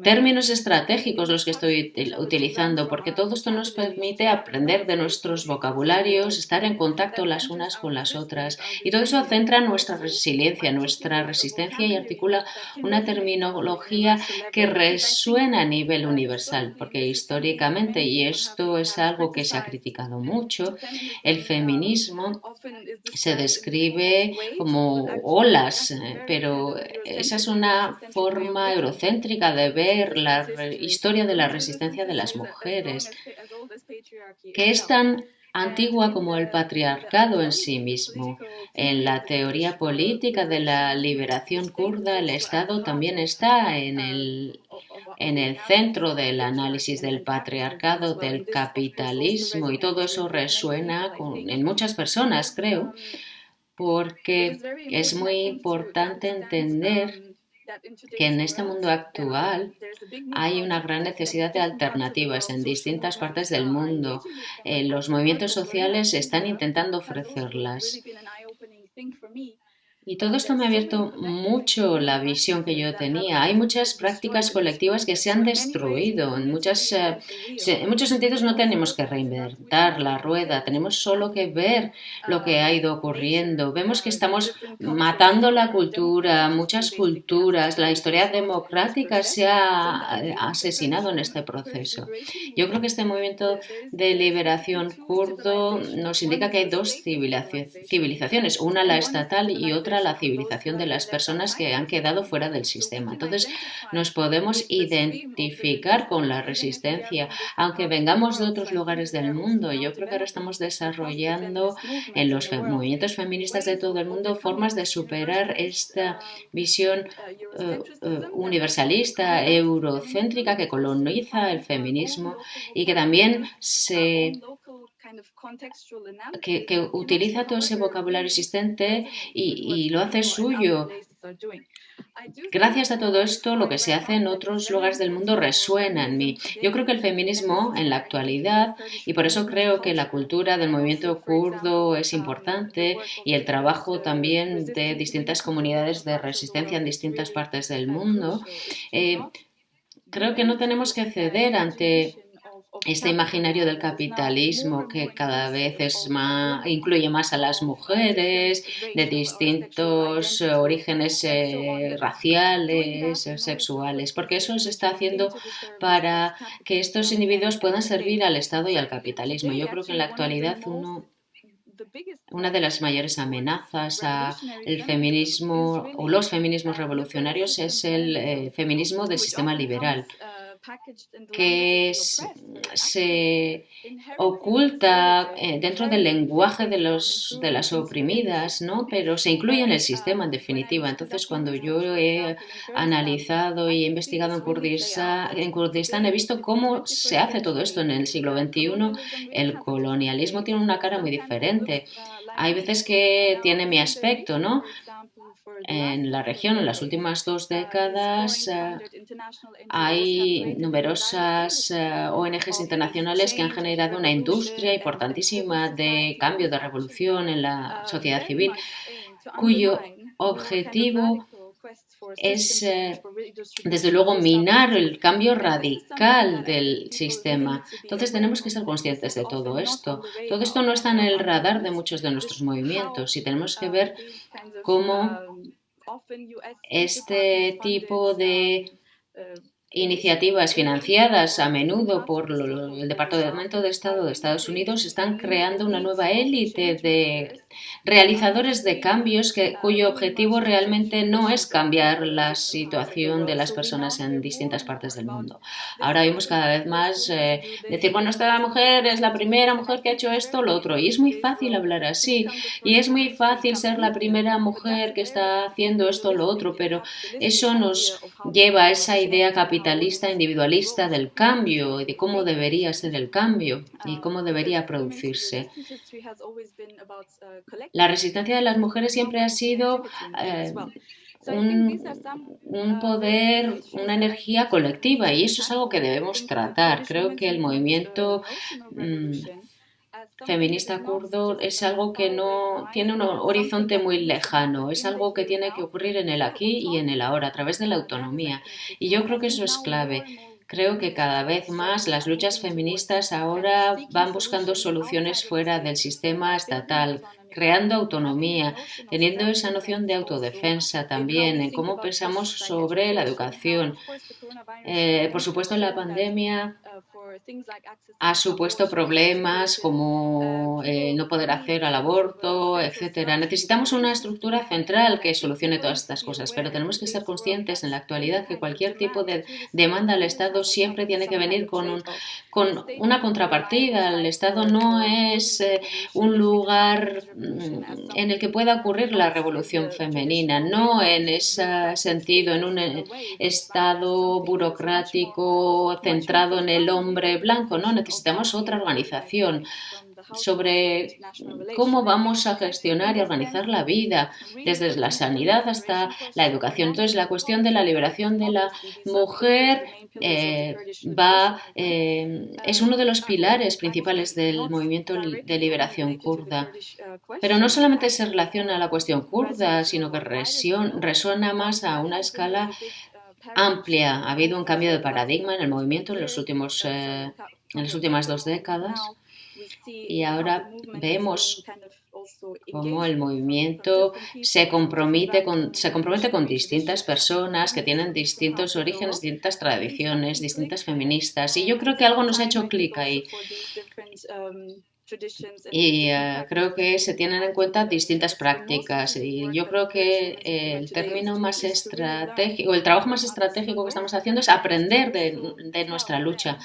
términos estratégicos los que estoy utilizando, porque todo esto nos permite aprender de nuestros vocabularios, estar en contacto las unas con las otras, y todo eso centra nuestra resiliencia, nuestra resistencia, y articula una terminología que resuena a nivel universal, porque históricamente, y esto es algo que se ha criticado mucho, el feminismo se describe como olas, pero esa es una forma eurocéntrica de ver la historia de la resistencia de las mujeres, que es tan antigua como el patriarcado en sí mismo. En la teoría política de la liberación kurda, el Estado también está en el centro del análisis del patriarcado, del capitalismo, y todo eso resuena en muchas personas, creo, porque es muy importante entender que en este mundo actual hay una gran necesidad de alternativas en distintas partes del mundo. Los movimientos sociales están intentando ofrecerlas. Y todo esto me ha abierto mucho la visión que yo tenía. Hay muchas prácticas colectivas que se han destruido. En muchos sentidos no tenemos que reinventar la rueda, tenemos solo que ver lo que ha ido ocurriendo. Vemos que estamos matando la cultura, muchas culturas. La historia democrática se ha asesinado en este proceso. Yo creo que este movimiento de liberación kurdo nos indica que hay dos civilizaciones, una la estatal y otra para la civilización de las personas que han quedado fuera del sistema. Entonces, nos podemos identificar con la resistencia, aunque vengamos de otros lugares del mundo. Yo creo que ahora estamos desarrollando en los movimientos feministas de todo el mundo formas de superar esta visión universalista, eurocéntrica que coloniza el feminismo y que también que utiliza todo ese vocabulario existente y lo hace suyo. Gracias a todo esto, lo que se hace en otros lugares del mundo resuena en mí. Yo creo que el feminismo en la actualidad, y por eso creo que la cultura del movimiento kurdo es importante y el trabajo también de distintas comunidades de resistencia en distintas partes del mundo, creo que no tenemos que ceder ante este imaginario del capitalismo que cada vez incluye más a las mujeres de distintos orígenes raciales, sexuales, porque eso se está haciendo para que estos individuos puedan servir al Estado y al capitalismo. Yo creo que en la actualidad una de las mayores amenazas al feminismo o los feminismos revolucionarios es el feminismo del sistema liberal, que se oculta dentro del lenguaje de las oprimidas, ¿no? Pero se incluye en el sistema en definitiva. Entonces, cuando yo he analizado y he investigado en Kurdistán, he visto cómo se hace todo esto en el siglo XXI. El colonialismo tiene una cara muy diferente. Hay veces que tiene mi aspecto, ¿no? En la región, en las últimas 2 décadas, hay numerosas ONGs internacionales que han generado una industria importantísima de cambio, de revolución en la sociedad civil, cuyo objetivo es, desde luego, minar el cambio radical del sistema. Entonces tenemos que ser conscientes de todo esto. Todo esto no está en el radar de muchos de nuestros movimientos y tenemos que ver cómo este tipo de iniciativas financiadas a menudo por el Departamento de Estado de Estados Unidos están creando una nueva élite de realizadores de cambios cuyo objetivo realmente no es cambiar la situación de las personas en distintas partes del mundo. Ahora vemos cada vez más decir, bueno, esta mujer es la primera mujer que ha hecho esto o lo otro, y es muy fácil hablar así, y es muy fácil ser la primera mujer que está haciendo esto o lo otro, pero eso nos lleva a esa idea capitalista, individualista del cambio, de cómo debería ser el cambio y cómo debería producirse. La resistencia de las mujeres siempre ha sido un poder, una energía colectiva, y eso es algo que debemos tratar. Creo que el movimiento feminista kurdo es algo que no tiene un horizonte muy lejano, es algo que tiene que ocurrir en el aquí y en el ahora, a través de la autonomía. Y yo creo que eso es clave. Creo que cada vez más las luchas feministas ahora van buscando soluciones fuera del sistema estatal, creando autonomía, teniendo esa noción de autodefensa también, en cómo pensamos sobre la educación. Por supuesto, la pandemia ha supuesto problemas como no poder hacer al aborto, etcétera. Necesitamos una estructura central que solucione todas estas cosas, pero tenemos que ser conscientes en la actualidad que cualquier tipo de demanda al Estado siempre tiene que venir con una contrapartida. El Estado no es un lugar en el que pueda ocurrir la revolución femenina, no en ese sentido, en un Estado burocrático centrado en el hombre blanco, no, necesitamos otra organización sobre cómo vamos a gestionar y organizar la vida, desde la sanidad hasta la educación. Entonces, la cuestión de la liberación de la mujer es uno de los pilares principales del movimiento de liberación kurda. Pero no solamente se relaciona a la cuestión kurda, sino que resuena más a una escala amplia. Ha habido un cambio de paradigma en el movimiento en las últimas 2 décadas, y ahora vemos cómo el movimiento se compromete con distintas personas que tienen distintos orígenes, distintas tradiciones, distintas feministas, y yo creo que algo nos ha hecho clic ahí. Y creo que se tienen en cuenta distintas prácticas y yo creo que el término más estratégico, el trabajo más estratégico que estamos haciendo es aprender de nuestra lucha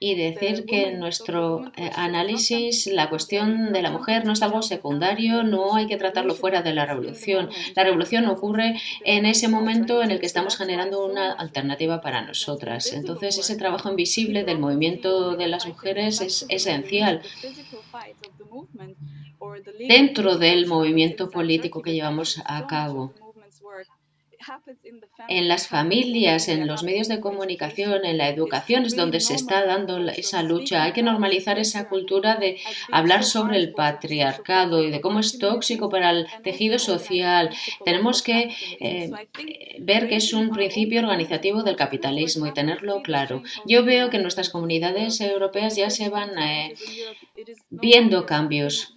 y decir que en nuestro análisis la cuestión de la mujer no es algo secundario, no hay que tratarlo fuera de la revolución. La revolución ocurre en ese momento en el que estamos generando una alternativa para nosotras. Entonces, ese trabajo invisible del movimiento de las mujeres es esencial dentro del movimiento político que llevamos a cabo. En las familias, en los medios de comunicación, en la educación es donde se está dando esa lucha. Hay que normalizar esa cultura de hablar sobre el patriarcado y de cómo es tóxico para el tejido social. Tenemos que ver que es un principio organizativo del capitalismo y tenerlo claro. Yo veo que en nuestras comunidades europeas ya se van viendo cambios.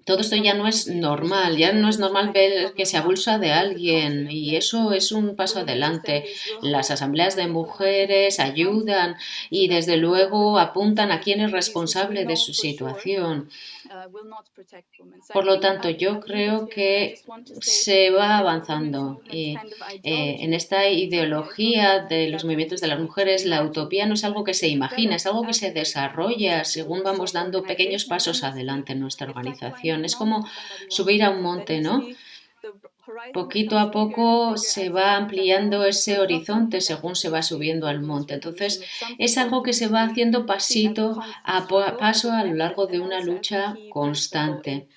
Todo esto ya no es normal ver que se abusa de alguien y eso es un paso adelante. Las asambleas de mujeres ayudan y desde luego apuntan a quién es responsable de su situación. Por lo tanto, yo creo que se va avanzando y en esta ideología de los movimientos de las mujeres, la utopía no es algo que se imagina, es algo que se desarrolla según vamos dando pequeños pasos adelante en nuestra organización. Es como subir a un monte, ¿no? Poquito a poco se va ampliando ese horizonte según se va subiendo al monte. Entonces, es algo que se va haciendo pasito a paso a lo largo de una lucha constante.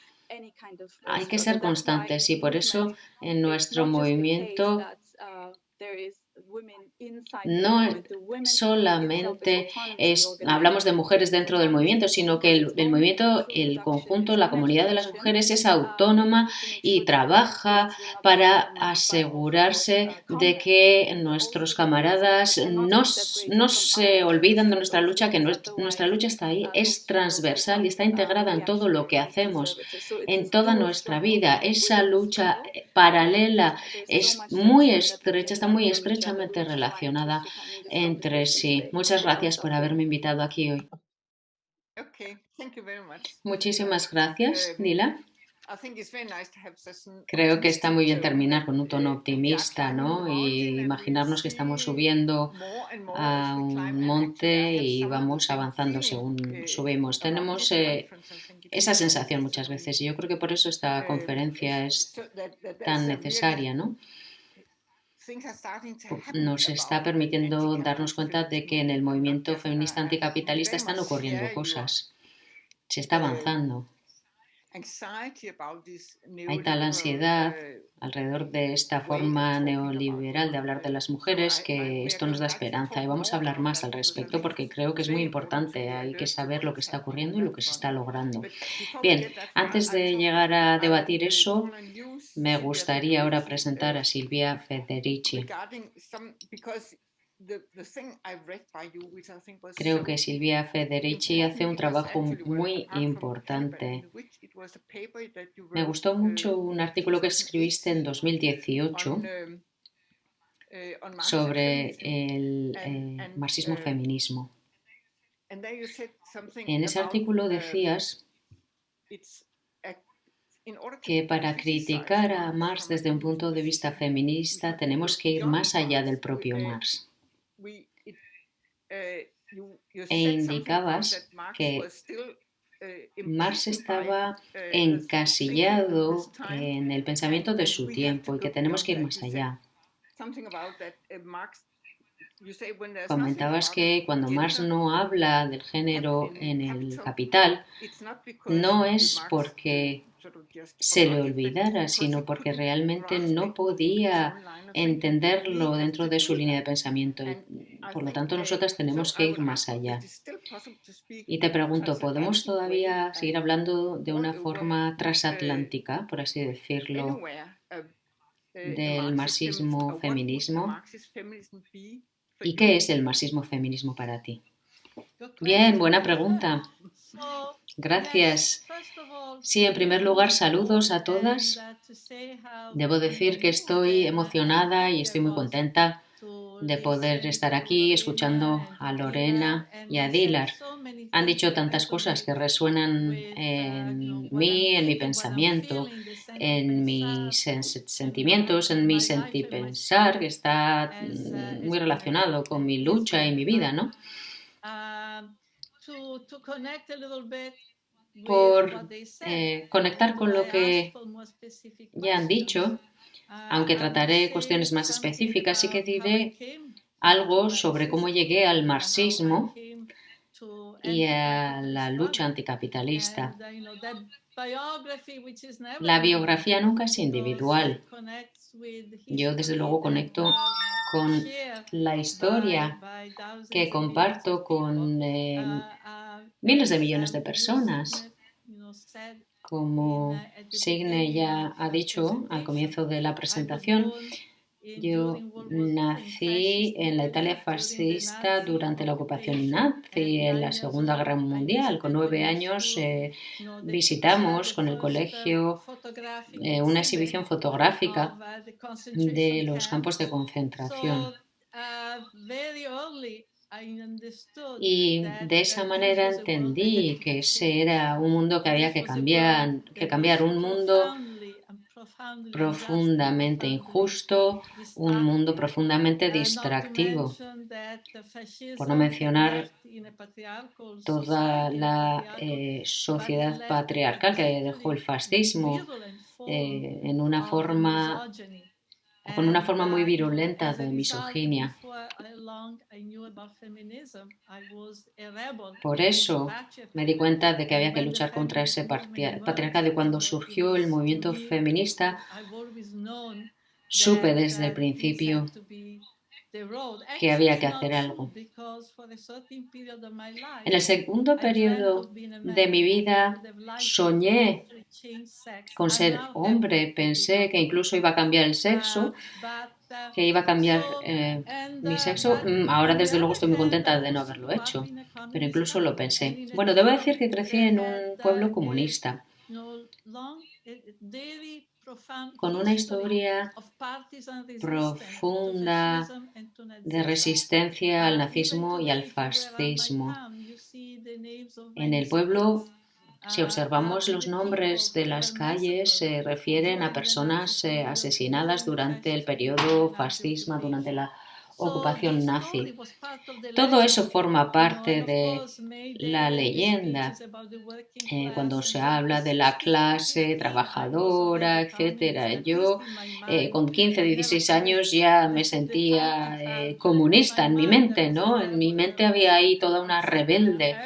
Hay que ser constantes y por eso en nuestro movimiento no solamente hablamos de mujeres dentro del movimiento, sino que el movimiento, el conjunto, la comunidad de las mujeres es autónoma y trabaja para asegurarse de que nuestros camaradas no se olvidan de nuestra lucha, que nuestra lucha está ahí, es transversal y está integrada en todo lo que hacemos, en toda nuestra vida. Esa lucha paralela es muy estrecha, está muy estrechamente relacionada entre sí. Muchas gracias por haberme invitado aquí hoy. Muchísimas gracias, Dila. Creo que está muy bien terminar con un tono optimista, ¿no? Y imaginarnos que estamos subiendo a un monte y vamos avanzando según subimos. Tenemos esa sensación muchas veces y yo creo que por eso esta conferencia es tan necesaria, ¿no? Nos está permitiendo darnos cuenta de que en el movimiento feminista anticapitalista están ocurriendo cosas. Se está avanzando. Hay tal ansiedad alrededor de esta forma neoliberal de hablar de las mujeres que esto nos da esperanza y vamos a hablar más al respecto porque creo que es muy importante. Hay que saber lo que está ocurriendo y lo que se está logrando. Bien, antes de llegar a debatir eso, me gustaría ahora presentar a Silvia Federici. Creo que Silvia Federici hace un trabajo muy importante. Me gustó mucho un artículo que escribiste en 2018 sobre el marxismo-feminismo. En ese artículo decías que para criticar a Marx desde un punto de vista feminista tenemos que ir más allá del propio Marx. E indicabas que Marx estaba encasillado en el pensamiento de su tiempo y que tenemos que ir más allá. Comentabas que cuando Marx no habla del género en el Capital, no es porque se le olvidara, sino porque realmente no podía entenderlo dentro de su línea de pensamiento. Por lo tanto, nosotras tenemos que ir más allá. Y te pregunto, ¿podemos todavía seguir hablando de una forma transatlántica, por así decirlo, del marxismo-feminismo? ¿Y qué es el marxismo-feminismo para ti? Bien, buena pregunta. Gracias. Sí, en primer lugar, saludos a todas. Debo decir que estoy emocionada y estoy muy contenta de poder estar aquí escuchando a Lorena y a Dilar. han dicho tantas cosas que resuenan en mí, en mi pensamiento, en mis sentimientos, en mi sentipensar, que está muy relacionado con mi lucha y mi vida, ¿no? Por conectar con lo que ya han dicho, aunque trataré cuestiones más específicas, sí que diré algo sobre cómo llegué al marxismo y a la lucha anticapitalista. La biografía nunca es individual. Yo, desde luego, conecto con la historia que comparto con miles de millones de personas. Como Signe ya ha dicho al comienzo de la presentación, yo nací en la Italia fascista durante la ocupación nazi, en la Segunda Guerra Mundial. Con 9 años visitamos con el colegio una exhibición fotográfica de los campos de concentración. Y de esa manera entendí que ese era un mundo que había que cambiar, un mundo profundamente injusto, un mundo profundamente distractivo, por no mencionar toda la sociedad patriarcal que dejó el fascismo con una forma muy virulenta de misoginia. Por eso me di cuenta de que había que luchar contra ese patriarcado, y cuando surgió el movimiento feminista supe desde el principio que había que hacer algo. En el segundo periodo de mi vida soñé con ser hombre, pensé que incluso iba a cambiar el sexo, que iba a cambiar mi sexo. Ahora desde luego estoy muy contenta de no haberlo hecho, pero incluso lo pensé. Bueno, debo decir que crecí en un pueblo comunista, con una historia profunda de resistencia al nazismo y al fascismo. En el pueblo, si observamos los nombres de las calles, se refieren a personas asesinadas durante el periodo fascismo, durante la ocupación nazi. Todo eso forma parte de la leyenda. Cuando se habla de la clase trabajadora, etcétera. Yo con 15, 16 años ya me sentía comunista en mi mente, ¿no? En mi mente había ahí toda una rebelde.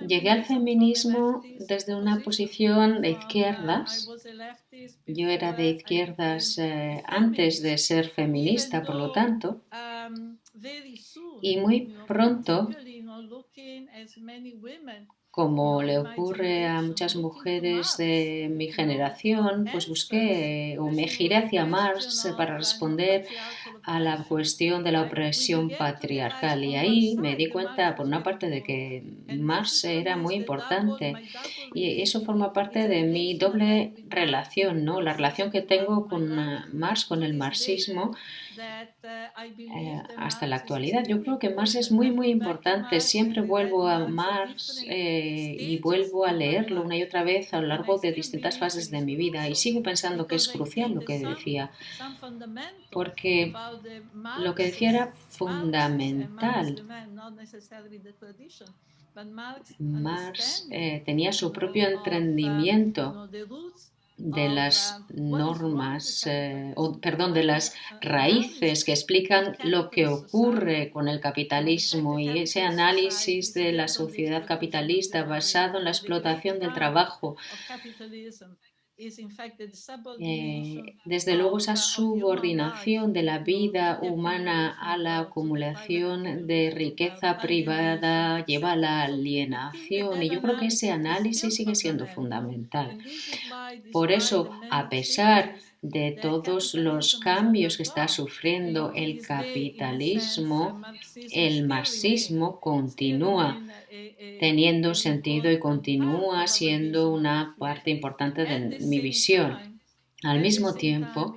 Llegué al feminismo desde una posición de izquierdas. Yo era de izquierdas antes de ser feminista, por lo tanto, y muy pronto, como le ocurre a muchas mujeres de mi generación, pues busqué o me giré hacia Marx para responder a la cuestión de la opresión patriarcal, y ahí me di cuenta, por una parte, de que Marx era muy importante, y eso forma parte de mi doble relación, ¿no? La relación que tengo con Marx, con el marxismo, hasta la actualidad. Yo creo que Marx es muy, muy importante. Siempre vuelvo a Marx y vuelvo a leerlo una y otra vez a lo largo de distintas fases de mi vida, y sigo pensando que es crucial lo que decía, porque lo que decía era fundamental. Marx tenía su propio entendimiento de las normas, de las raíces que explican lo que ocurre con el capitalismo, y ese análisis de la sociedad capitalista basado en la explotación del trabajo. Desde luego, esa subordinación de la vida humana a la acumulación de riqueza privada lleva a la alienación, y yo creo que ese análisis sigue siendo fundamental. Por eso, a pesar de todos los cambios que está sufriendo el capitalismo, el marxismo continúa teniendo sentido y continúa siendo una parte importante de mi visión. Al mismo tiempo,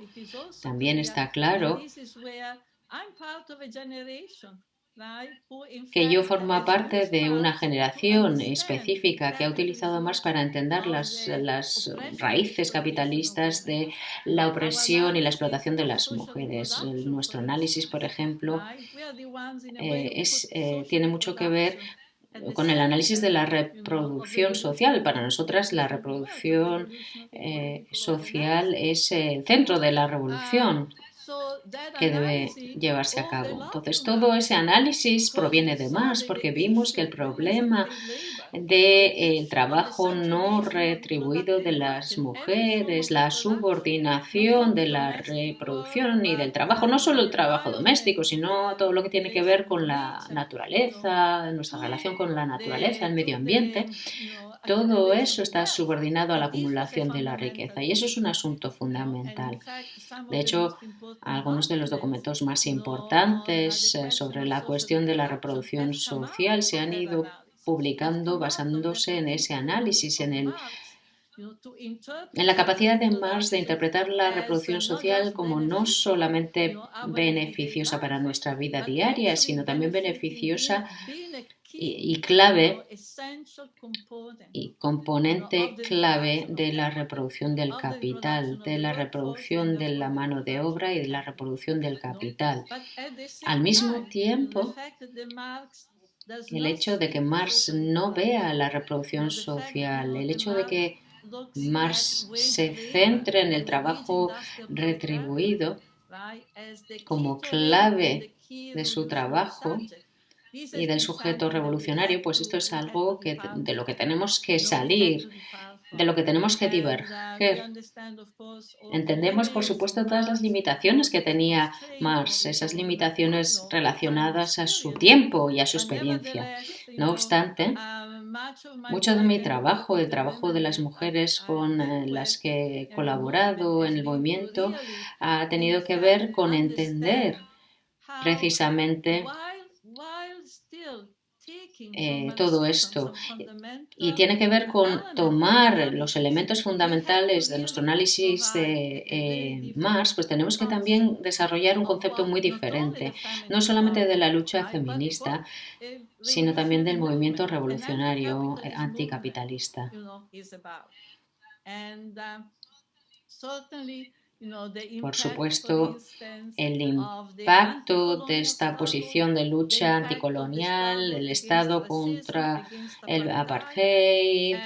también está claro que yo formo parte de una generación específica que ha utilizado Marx para entender las raíces capitalistas de la opresión y la explotación de las mujeres. Nuestro análisis, por ejemplo, tiene mucho que ver con el análisis de la reproducción social. Para nosotras la reproducción social es el centro de la revolución que debe llevarse a cabo. Entonces, todo ese análisis proviene de Marx porque vimos que el problema del trabajo no retribuido de las mujeres, la subordinación de la reproducción y del trabajo, no solo el trabajo doméstico, sino todo lo que tiene que ver con la naturaleza, nuestra relación con la naturaleza, el medio ambiente. Todo eso está subordinado a la acumulación de la riqueza y eso es un asunto fundamental. De hecho, algunos de los documentos más importantes sobre la cuestión de la reproducción social se han ido publicando basándose en ese análisis, en la capacidad de Marx de interpretar la reproducción social como no solamente beneficiosa para nuestra vida diaria, sino también beneficiosa y clave y componente clave de la reproducción del capital, de la reproducción de la mano de obra y de la reproducción del capital. Al mismo tiempo, el hecho de que Marx no vea la reproducción social, el hecho de que Marx se centre en el trabajo retribuido como clave de su trabajo y del sujeto revolucionario, pues esto es algo de lo que tenemos que salir, de lo que tenemos que diverger. Entendemos, por supuesto, todas las limitaciones que tenía Marx, esas limitaciones relacionadas a su tiempo y a su experiencia. No obstante, mucho de mi trabajo, el trabajo de las mujeres con las que he colaborado en el movimiento, ha tenido que ver con entender precisamente todo esto y tiene que ver con tomar los elementos fundamentales de nuestro análisis de Marx, pues tenemos que también desarrollar un concepto muy diferente, no solamente de la lucha feminista, sino también del movimiento revolucionario anticapitalista. Por supuesto, el impacto de esta posición de lucha anticolonial, el Estado contra el apartheid,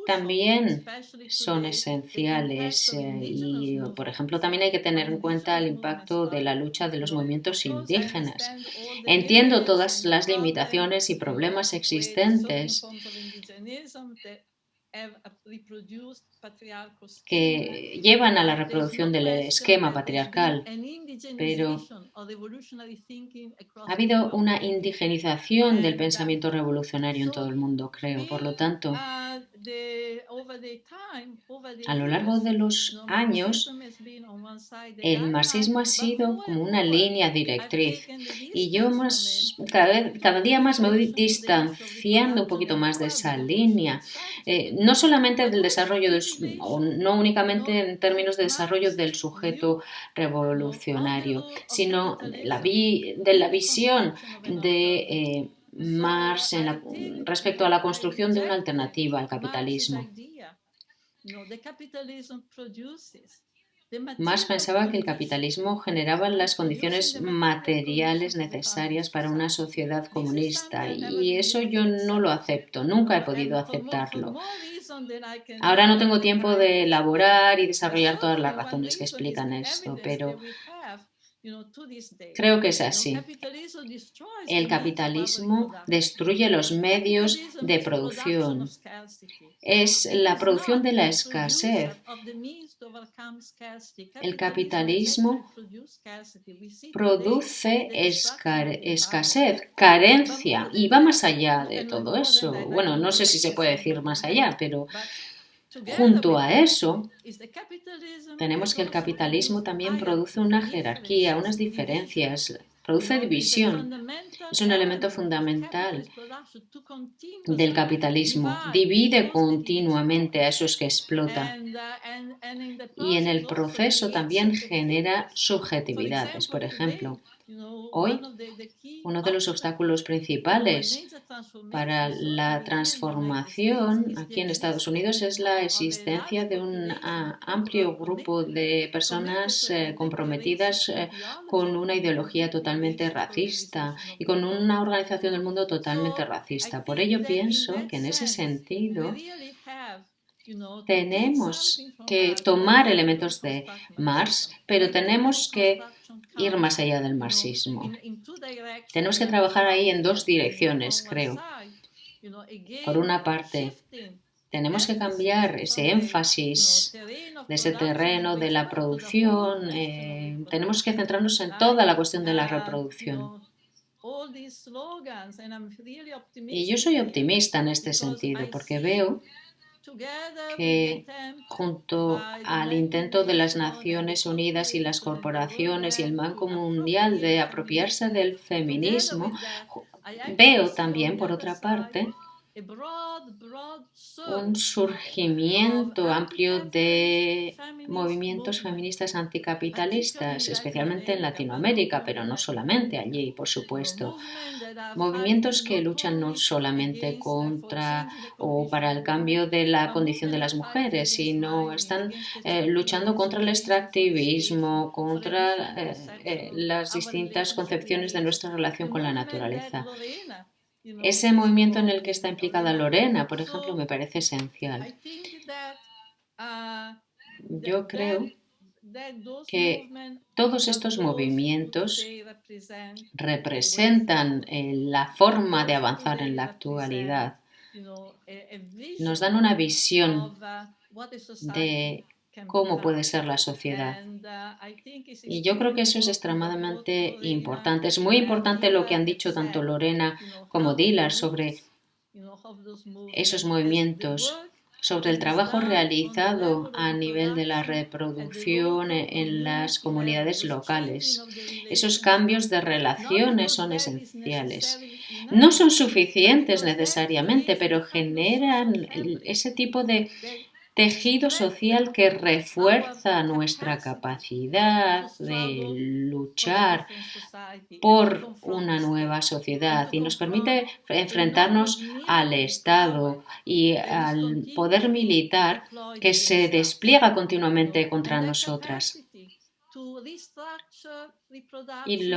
también son esenciales y, por ejemplo, también hay que tener en cuenta el impacto de la lucha de los movimientos indígenas. Entiendo todas las limitaciones y problemas existentes que llevan a la reproducción del esquema patriarcal, pero ha habido una indigenización del pensamiento revolucionario en todo el mundo, creo. Por lo tanto, a lo largo de los años, el marxismo ha sido como una línea directriz y yo cada día más me voy distanciando un poquito más de esa línea, no solamente del desarrollo, o no únicamente en términos de desarrollo del sujeto revolucionario, sino de la visión de Marx respecto a la construcción de una alternativa al capitalismo. Marx pensaba que el capitalismo generaba las condiciones materiales necesarias para una sociedad comunista y eso yo no lo acepto, nunca he podido aceptarlo. Ahora no tengo tiempo de elaborar y desarrollar todas las razones que explican esto, pero creo que es así. El capitalismo destruye los medios de producción. Es la producción de la escasez. El capitalismo produce escasez, carencia y va más allá de todo eso. Bueno, no sé si se puede decir más allá, pero junto a eso, tenemos que el capitalismo también produce una jerarquía, unas diferencias. produce división. Es un elemento fundamental del capitalismo. Divide continuamente a esos que explota. Y en el proceso también genera subjetividades. Por ejemplo, hoy uno de los obstáculos principales para la transformación aquí en Estados Unidos es la existencia de un amplio grupo de personas comprometidas con una ideología totalmente racista y con una organización del mundo totalmente racista. Por ello pienso que en ese sentido tenemos que tomar elementos de Marx, pero tenemos que ir más allá del marxismo. Tenemos que trabajar ahí en dos direcciones, creo. Por una parte, tenemos que cambiar ese énfasis de ese terreno de la producción. Tenemos que centrarnos en toda la cuestión de la reproducción. Y yo soy optimista en este sentido porque veo que junto al intento de las Naciones Unidas y las corporaciones y el Banco Mundial de apropiarse del feminismo, veo también, por otra parte, un surgimiento amplio de movimientos feministas anticapitalistas, especialmente en Latinoamérica, pero no solamente allí, por supuesto. Movimientos que luchan no solamente contra o para el cambio de la condición de las mujeres, sino están luchando contra el extractivismo, contra las distintas concepciones de nuestra relación con la naturaleza. Ese movimiento en el que está implicada Lorena, por ejemplo, me parece esencial. Yo creo que todos estos movimientos representan la forma de avanzar en la actualidad. Nos dan una visión de cómo puede ser la sociedad. Y yo creo que eso es extremadamente importante. Es muy importante lo que han dicho tanto Lorena como Dilar sobre esos movimientos, sobre el trabajo realizado a nivel de la reproducción en las comunidades locales. Esos cambios de relaciones son esenciales. No son suficientes necesariamente, pero generan ese tipo de tejido social que refuerza nuestra capacidad de luchar por una nueva sociedad y nos permite enfrentarnos al Estado y al poder militar que se despliega continuamente contra nosotras. Y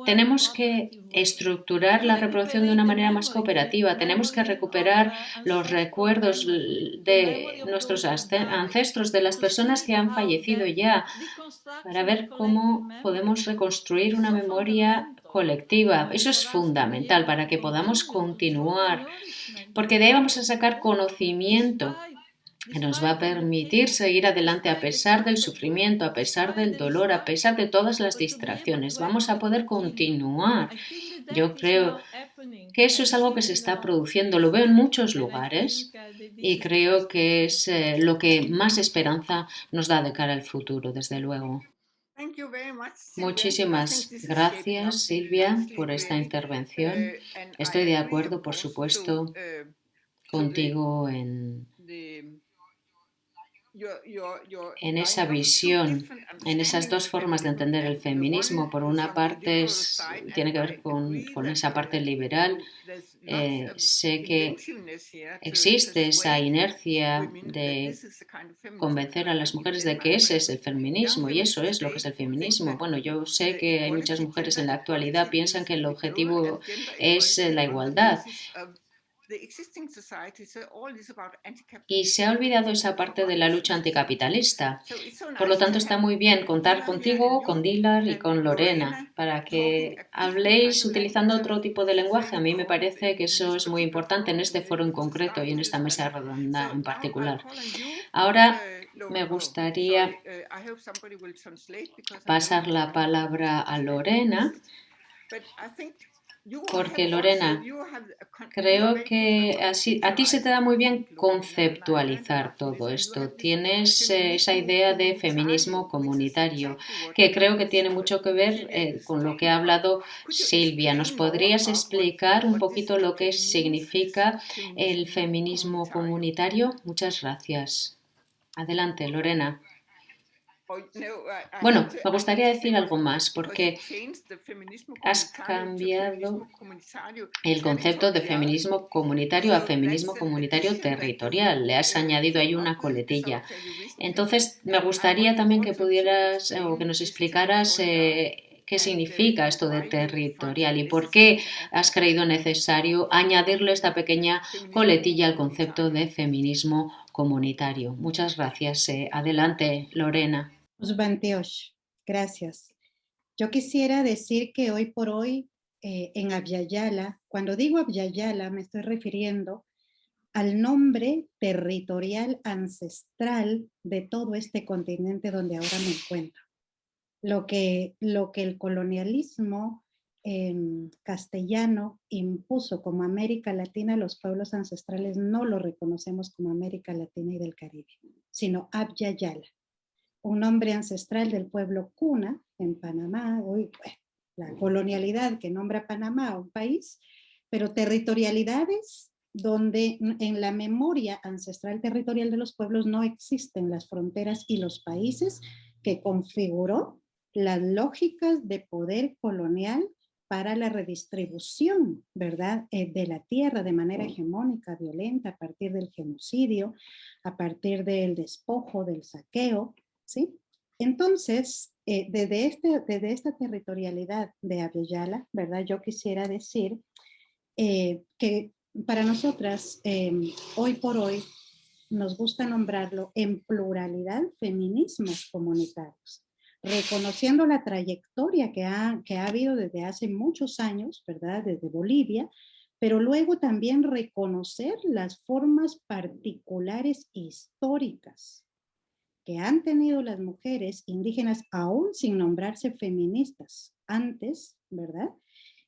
tenemos que estructurar la reproducción de una manera más cooperativa. Tenemos que recuperar los recuerdos de nuestros ancestros, de las personas que han fallecido ya, para ver cómo podemos reconstruir una memoria colectiva. Eso es fundamental para que podamos continuar, porque de ahí vamos a sacar conocimiento que nos va a permitir seguir adelante a pesar del sufrimiento, a pesar del dolor, a pesar de todas las distracciones. Vamos a poder continuar. Yo creo que eso es algo que se está produciendo. Lo veo en muchos lugares y creo que es lo que más esperanza nos da de cara al futuro, desde luego. Muchísimas gracias, Silvia, por esta intervención. Estoy de acuerdo, por supuesto, contigo en esa visión, en esas dos formas de entender el feminismo. Por una parte tiene que ver con esa parte liberal. Sé que existe esa inercia de convencer a las mujeres de que ese es el feminismo y eso es lo que es el feminismo. Bueno, yo sé que hay muchas mujeres en la actualidad que piensan que el objetivo es la igualdad. Y se ha olvidado esa parte de la lucha anticapitalista. Por lo tanto, está muy bien contar contigo, con Dilar y con Lorena para que habléis utilizando otro tipo de lenguaje. A mí me parece que eso es muy importante en este foro en concreto y en esta mesa redonda en particular. Ahora me gustaría pasar la palabra a Lorena. porque Lorena, creo que así, a ti se te da muy bien conceptualizar todo esto. Tienes esa idea de feminismo comunitario, que creo que tiene mucho que ver con lo que ha hablado Silvia. ¿Nos podrías explicar un poquito lo que significa el feminismo comunitario? Muchas gracias. Adelante, Lorena. Bueno, me gustaría decir algo más porque has cambiado el concepto de feminismo comunitario a feminismo comunitario territorial. Le has añadido ahí una coletilla. Entonces, me gustaría también que pudieras o que nos explicaras qué significa esto de territorial y por qué has creído necesario añadirle esta pequeña coletilla al concepto de feminismo comunitario. Muchas gracias. Adelante, Lorena. Usbantiosh, gracias. Yo quisiera decir que hoy por hoy en Abyayala, cuando digo Abyayala me estoy refiriendo al nombre territorial ancestral de todo este continente donde ahora me encuentro. Lo que el colonialismo castellano impuso como América Latina, los pueblos ancestrales no lo reconocemos como América Latina y del Caribe, sino Abyayala, un nombre ancestral del pueblo Cuna en Panamá, hoy la colonialidad que nombra Panamá a un país, pero territorialidades donde en la memoria ancestral territorial de los pueblos no existen las fronteras y los países que configuró las lógicas de poder colonial para la redistribución, ¿verdad?, de la tierra de manera hegemónica, violenta, a partir del genocidio, a partir del despojo, del saqueo, ¿sí? Entonces, desde esta territorialidad de Abyayala, ¿verdad?, yo quisiera decir que para nosotras, hoy por hoy, nos gusta nombrarlo en pluralidad feminismos comunitarios, reconociendo la trayectoria que ha habido desde hace muchos años, ¿verdad?, desde Bolivia, pero luego también reconocer las formas particulares históricas que han tenido las mujeres indígenas, aún sin nombrarse feministas antes, ¿verdad?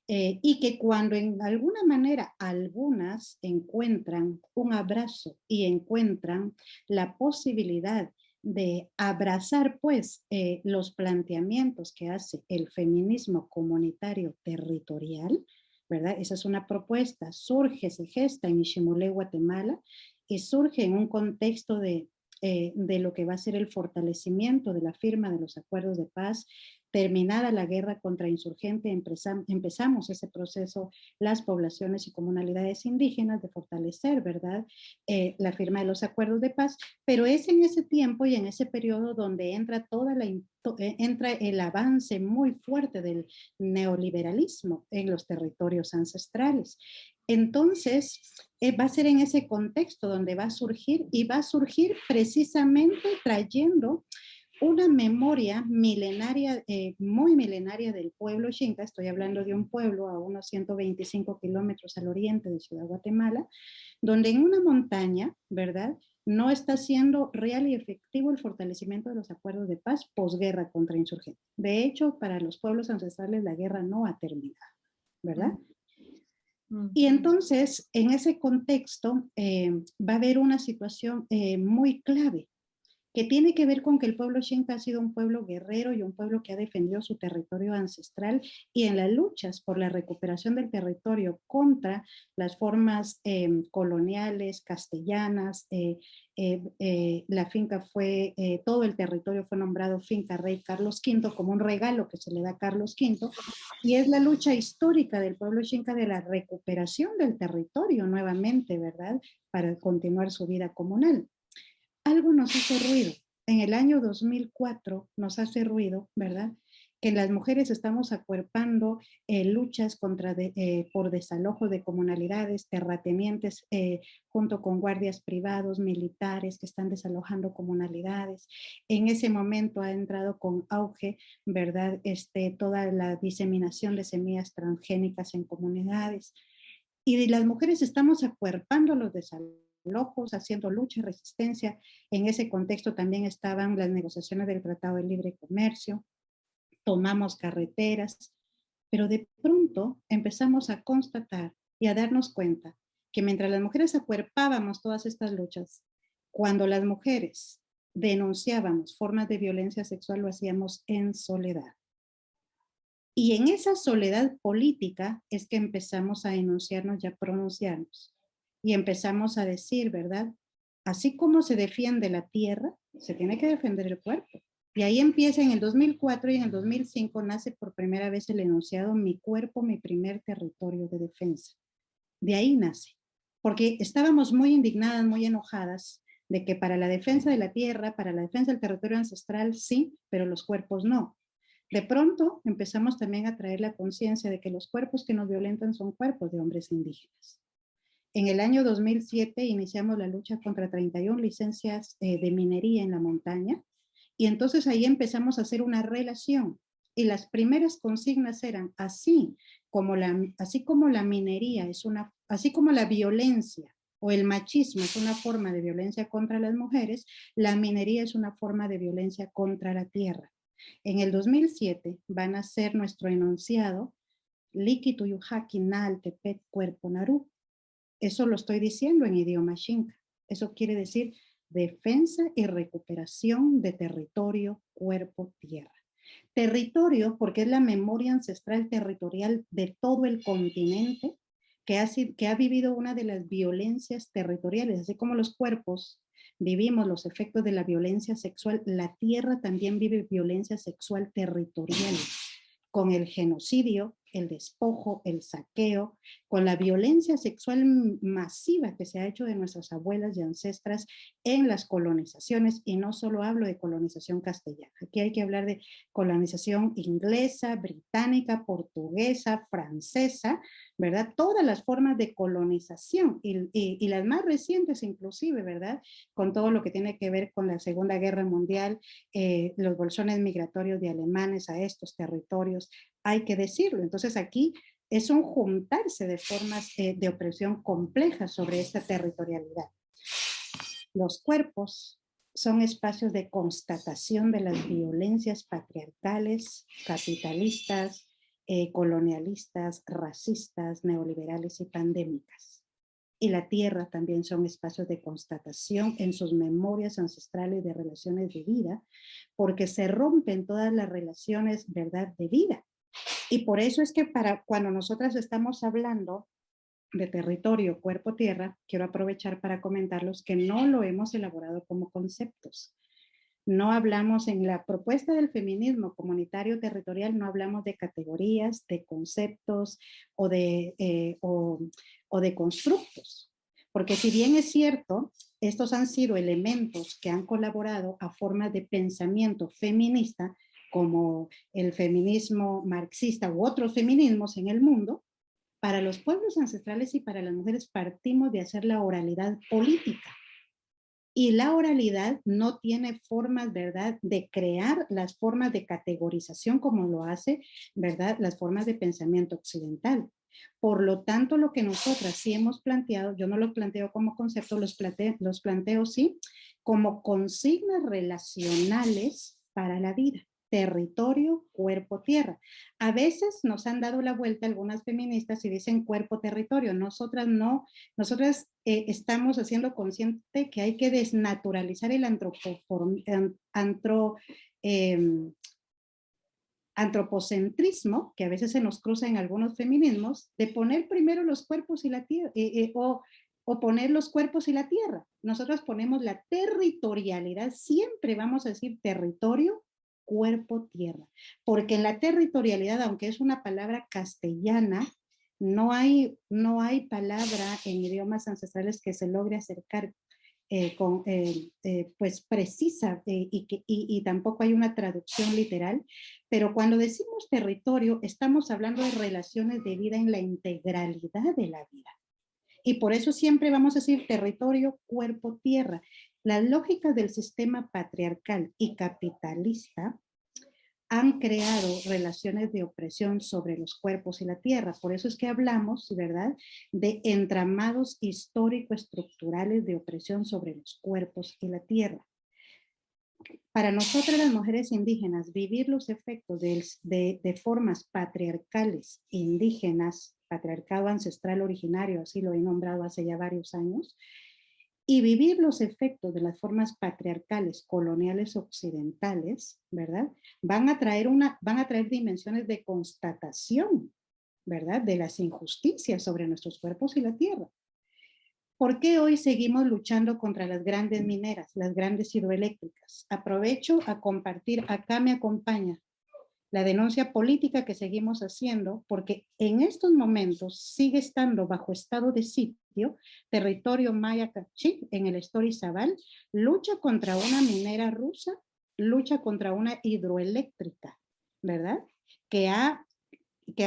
Y que cuando en alguna manera algunas encuentran un abrazo y encuentran la posibilidad de abrazar pues los planteamientos que hace el feminismo comunitario territorial, ¿verdad? Esa es una propuesta, surge, se gesta en Ishimulé, Guatemala, y surge en un contexto de lo que va a ser el fortalecimiento de la firma de los acuerdos de paz. Terminada la guerra contra insurgente, empezamos ese proceso, las poblaciones y comunidades indígenas, de fortalecer, ¿verdad?, la firma de los acuerdos de paz, pero es en ese tiempo y en ese periodo donde entra entra el avance muy fuerte del neoliberalismo en los territorios ancestrales. Entonces, va a ser en ese contexto donde va a surgir, y va a surgir precisamente trayendo una memoria milenaria, muy milenaria del pueblo Xinca. Estoy hablando de un pueblo a unos 125 kilómetros al oriente de Ciudad Guatemala, donde en una montaña, ¿verdad?, no está siendo real y efectivo el fortalecimiento de los acuerdos de paz posguerra contra insurgentes. De hecho, para los pueblos ancestrales la guerra no ha terminado, ¿verdad? Y entonces, en ese contexto, va a haber una situación muy clave, que tiene que ver con que el pueblo Xinca ha sido un pueblo guerrero y un pueblo que ha defendido su territorio ancestral, y en las luchas por la recuperación del territorio contra las formas coloniales, castellanas, la finca fue, todo el territorio fue nombrado Finca Rey Carlos V como un regalo que se le da a Carlos V, y es la lucha histórica del pueblo Xinca de la recuperación del territorio nuevamente, ¿verdad?, para continuar su vida comunal. Algo nos hace ruido. En el año 2004 nos hace ruido, ¿verdad?, que las mujeres estamos acuerpando luchas por desalojo de comunalidades, terratenientes junto con guardias privados, militares que están desalojando comunalidades. En ese momento ha entrado con auge, ¿verdad?, toda la diseminación de semillas transgénicas en comunidades. Y las mujeres estamos acuerpando los desalojos, haciendo lucha y resistencia. En ese contexto también estaban las negociaciones del Tratado de Libre Comercio, tomamos carreteras, Pero de pronto empezamos a constatar y a darnos cuenta que mientras las mujeres acuerpábamos todas estas luchas, cuando las mujeres denunciábamos formas de violencia sexual, lo hacíamos en soledad. Y en esa soledad política es que empezamos a enunciarnos y a pronunciarnos. Y empezamos a decir, ¿verdad? Así como se defiende la tierra, se tiene que defender el cuerpo. Y ahí empieza en el 2004 y en el 2005 nace por primera vez el enunciado Mi cuerpo, mi primer territorio de defensa. De ahí nace. Porque estábamos muy indignadas, muy enojadas de que para la defensa de la tierra, para la defensa del territorio ancestral, sí, pero los cuerpos no. De pronto empezamos también a traer la conciencia de que los cuerpos que nos violentan son cuerpos de hombres indígenas. En el año 2007 iniciamos la lucha contra 31 licencias de minería en la montaña y entonces ahí empezamos a hacer una relación y las primeras consignas eran así como la minería es una, así como la violencia o el machismo es una forma de violencia contra las mujeres, la minería es una forma de violencia contra la tierra. En el 2007 van a ser nuestro enunciado Liki Tuyuhaki Nal Tepet Cuerpo Naru. Eso lo estoy diciendo en idioma xinca. Eso quiere decir defensa y recuperación de territorio, cuerpo, tierra. Territorio porque es la memoria ancestral territorial de todo el continente que ha vivido una de las violencias territoriales, así como los cuerpos vivimos los efectos de la violencia sexual, la tierra también vive violencia sexual territorial, con el genocidio, el despojo, el saqueo, con la violencia sexual masiva que se ha hecho de nuestras abuelas y ancestras en las colonizaciones, y no solo hablo de colonización castellana, aquí hay que hablar de colonización inglesa, británica, portuguesa, francesa, ¿verdad? Todas las formas de colonización y las más recientes inclusive, ¿verdad? Con todo lo que tiene que ver con la Segunda Guerra Mundial, los bolsones migratorios de alemanes a estos territorios, hay que decirlo. Entonces aquí es un juntarse de formas de opresión complejas sobre esta territorialidad. Los cuerpos son espacios de constatación de las violencias patriarcales, capitalistas, colonialistas, racistas, neoliberales y pandémicas. Y la tierra también son espacios de constatación en sus memorias ancestrales de relaciones de vida, porque se rompen todas las relaciones, ¿verdad?, de vida. Y por eso es que cuando nosotras estamos hablando de territorio, cuerpo, tierra, quiero aprovechar para comentarlos que no lo hemos elaborado como conceptos. No hablamos en la propuesta del feminismo comunitario territorial, no hablamos de categorías, de conceptos o de constructos. Porque si bien es cierto, estos han sido elementos que han colaborado a formas de pensamiento feminista, como el feminismo marxista u otros feminismos en el mundo, para los pueblos ancestrales y para las mujeres partimos de hacer la oralidad política. Y la oralidad no tiene formas, ¿verdad?, de crear las formas de categorización como lo hace, ¿verdad?, las formas de pensamiento occidental. Por lo tanto, lo que nosotras sí hemos planteado, yo no lo planteo como concepto, los planteo sí como consignas relacionales para la vida. Territorio, cuerpo, tierra. A veces nos han dado la vuelta algunas feministas y dicen cuerpo, territorio. Nosotras no, nosotras estamos haciendo consciente que hay que desnaturalizar el antropocentrismo, que a veces se nos cruza en algunos feminismos, de poner primero los cuerpos y la tierra, o poner los cuerpos y la tierra. Nosotros ponemos la territorialidad, siempre vamos a decir territorio, cuerpo, tierra. Porque en la territorialidad, aunque es una palabra castellana, no hay palabra en idiomas ancestrales que se logre acercar pues precisa y tampoco hay una traducción literal, pero cuando decimos territorio estamos hablando de relaciones de vida en la integralidad de la vida. Y por eso siempre vamos a decir territorio, cuerpo, tierra. Las lógicas del sistema patriarcal y capitalista han creado relaciones de opresión sobre los cuerpos y la tierra. Por eso es que hablamos, ¿verdad?, de entramados histórico-estructurales de opresión sobre los cuerpos y la tierra. Para nosotras las mujeres indígenas, vivir los efectos de formas patriarcales indígenas, patriarcado ancestral originario, así lo he nombrado hace ya varios años, y vivir los efectos de las formas patriarcales coloniales occidentales, ¿verdad? Van a traer dimensiones de constatación, ¿verdad? De las injusticias sobre nuestros cuerpos y la tierra. ¿Por qué hoy seguimos luchando contra las grandes mineras, las grandes hidroeléctricas? Aprovecho a compartir, acá me acompaña la denuncia política que seguimos haciendo, porque en estos momentos sigue estando bajo estado de sitio territorio maya Capchí en el Estorizabal, lucha contra una minera rusa, lucha contra una hidroeléctrica, ¿verdad? Que ha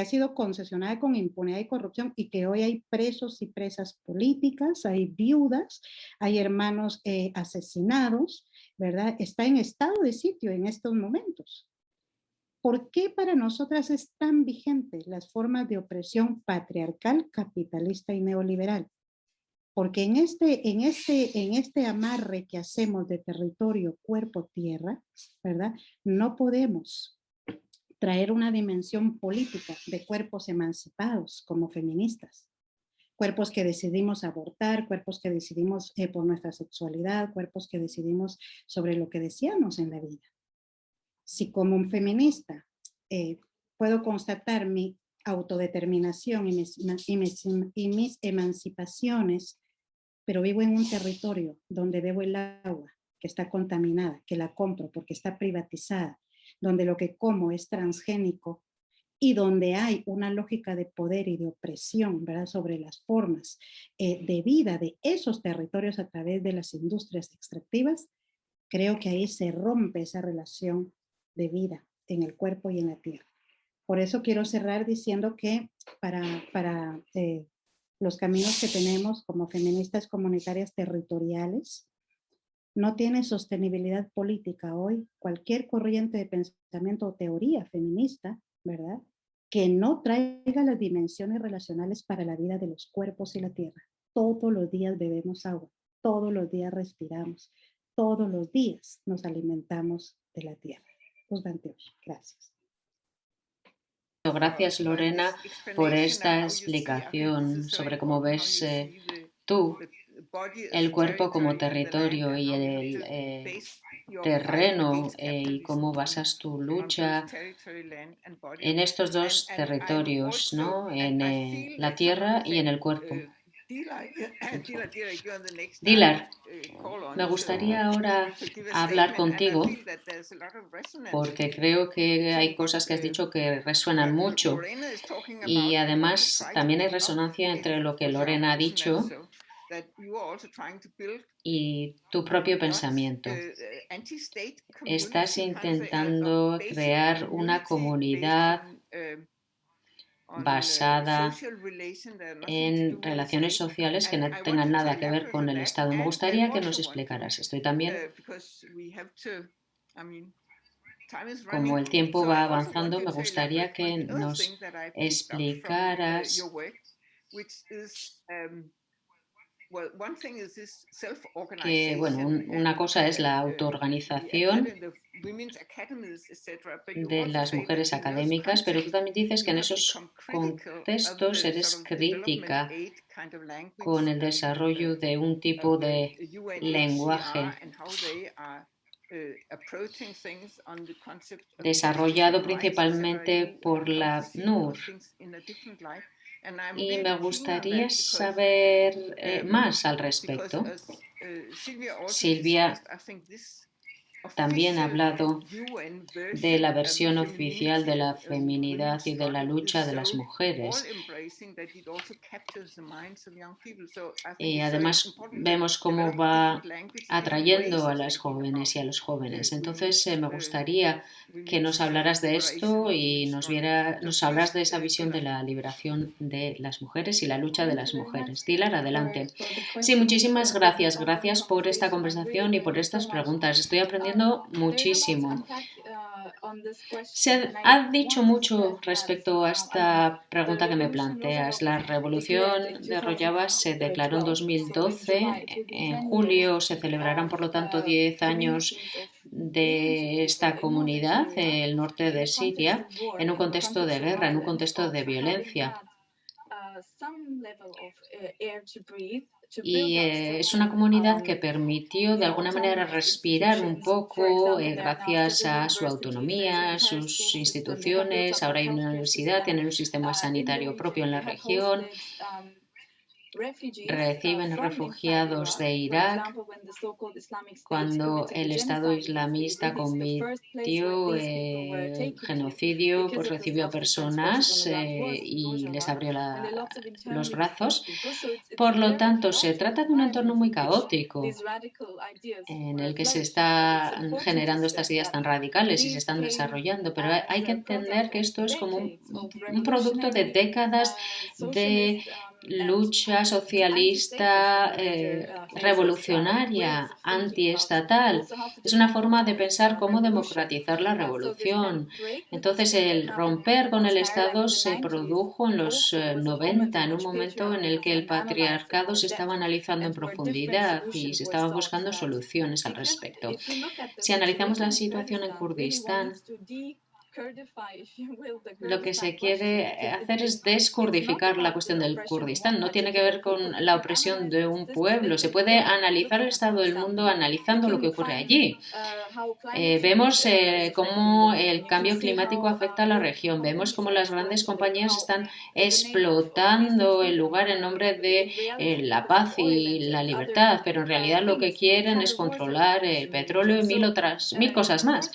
sido concesionada con impunidad y corrupción y que hoy hay presos y presas políticas, hay viudas, hay hermanos asesinados, ¿verdad? Está en estado de sitio en estos momentos. ¿Por qué para nosotras es tan vigente las formas de opresión patriarcal, capitalista y neoliberal? Porque en este amarre que hacemos de territorio, cuerpo, tierra, ¿verdad? No podemos traer una dimensión política de cuerpos emancipados como feministas. Cuerpos que decidimos abortar, cuerpos que decidimos por nuestra sexualidad, cuerpos que decidimos sobre lo que deseamos en la vida. Si como un feminista puedo constatar mi autodeterminación y mis emancipaciones, pero vivo en un territorio donde bebo el agua que está contaminada, que la compro porque está privatizada, donde lo que como es transgénico y donde hay una lógica de poder y de opresión, ¿verdad?, sobre las formas de vida de esos territorios a través de las industrias extractivas, creo que ahí se rompe esa relación de vida en el cuerpo y en la tierra. Por eso quiero cerrar diciendo que para los caminos que tenemos como feministas comunitarias territoriales, no tiene sostenibilidad política hoy cualquier corriente de pensamiento o teoría feminista, ¿verdad?, que no traiga las dimensiones relacionales para la vida de los cuerpos y la tierra. Todos los días bebemos agua, todos los días respiramos, todos los días nos alimentamos de la tierra. Gracias. Gracias, Lorena, por esta explicación sobre cómo ves tú el cuerpo como territorio y el terreno y cómo basas tu lucha en estos dos territorios, ¿no? En la tierra y en el cuerpo. Dilar, me gustaría ahora hablar contigo porque creo que hay cosas que has dicho que resuenan mucho y además también hay resonancia entre lo que Lorena ha dicho y tu propio pensamiento. Estás intentando crear una comunidad basada en relaciones sociales que no tengan nada que ver con el Estado. Me gustaría que nos explicaras esto y también, como el tiempo va avanzando, me gustaría que nos explicaras que, bueno, una cosa es la autoorganización de las mujeres académicas, pero tú también dices que en esos contextos eres crítica con el desarrollo de un tipo de lenguaje desarrollado principalmente por la NUR. Y me gustaría saber más al respecto. Silvia también ha hablado de la versión oficial de la feminidad y de la lucha de las mujeres. Y además vemos cómo va atrayendo a las jóvenes y a los jóvenes. Entonces me gustaría que nos hablaras de esto y nos hablas de esa visión de la liberación de las mujeres y la lucha de las mujeres. Dilar, adelante. Sí, muchísimas gracias. Gracias por esta conversación y por estas preguntas. Estoy aprendiendo muchísimo. Se ha dicho mucho respecto a esta pregunta que me planteas. La revolución de Rojava se declaró en 2012. En julio se celebrarán, por lo tanto, 10 años de esta comunidad, el norte de Siria, en un contexto de guerra, en un contexto de violencia. Y es una comunidad que permitió de alguna manera respirar un poco gracias a su autonomía, sus instituciones. Ahora hay una universidad, tienen un sistema sanitario propio en la región. Reciben refugiados de Irak. Cuando el Estado islamista cometió genocidio, pues recibió a personas y les abrió los brazos. Por lo tanto, se trata de un entorno muy caótico en el que se están generando estas ideas tan radicales y se están desarrollando, pero hay que entender que esto es como un producto de décadas de lucha socialista revolucionaria, antiestatal. Es una forma de pensar cómo democratizar la revolución. Entonces, el romper con el Estado se produjo en los 90, en un momento en el que el patriarcado se estaba analizando en profundidad y se estaban buscando soluciones al respecto. Si analizamos la situación en Kurdistán, lo que se quiere hacer es deskurdificar la cuestión del Kurdistán. No tiene que ver con la opresión de un pueblo. Se puede analizar el estado del mundo analizando lo que ocurre allí. Vemos cómo el cambio climático afecta a la región. Vemos cómo las grandes compañías están explotando el lugar en nombre de la paz y la libertad, pero en realidad lo que quieren es controlar el petróleo y mil cosas más.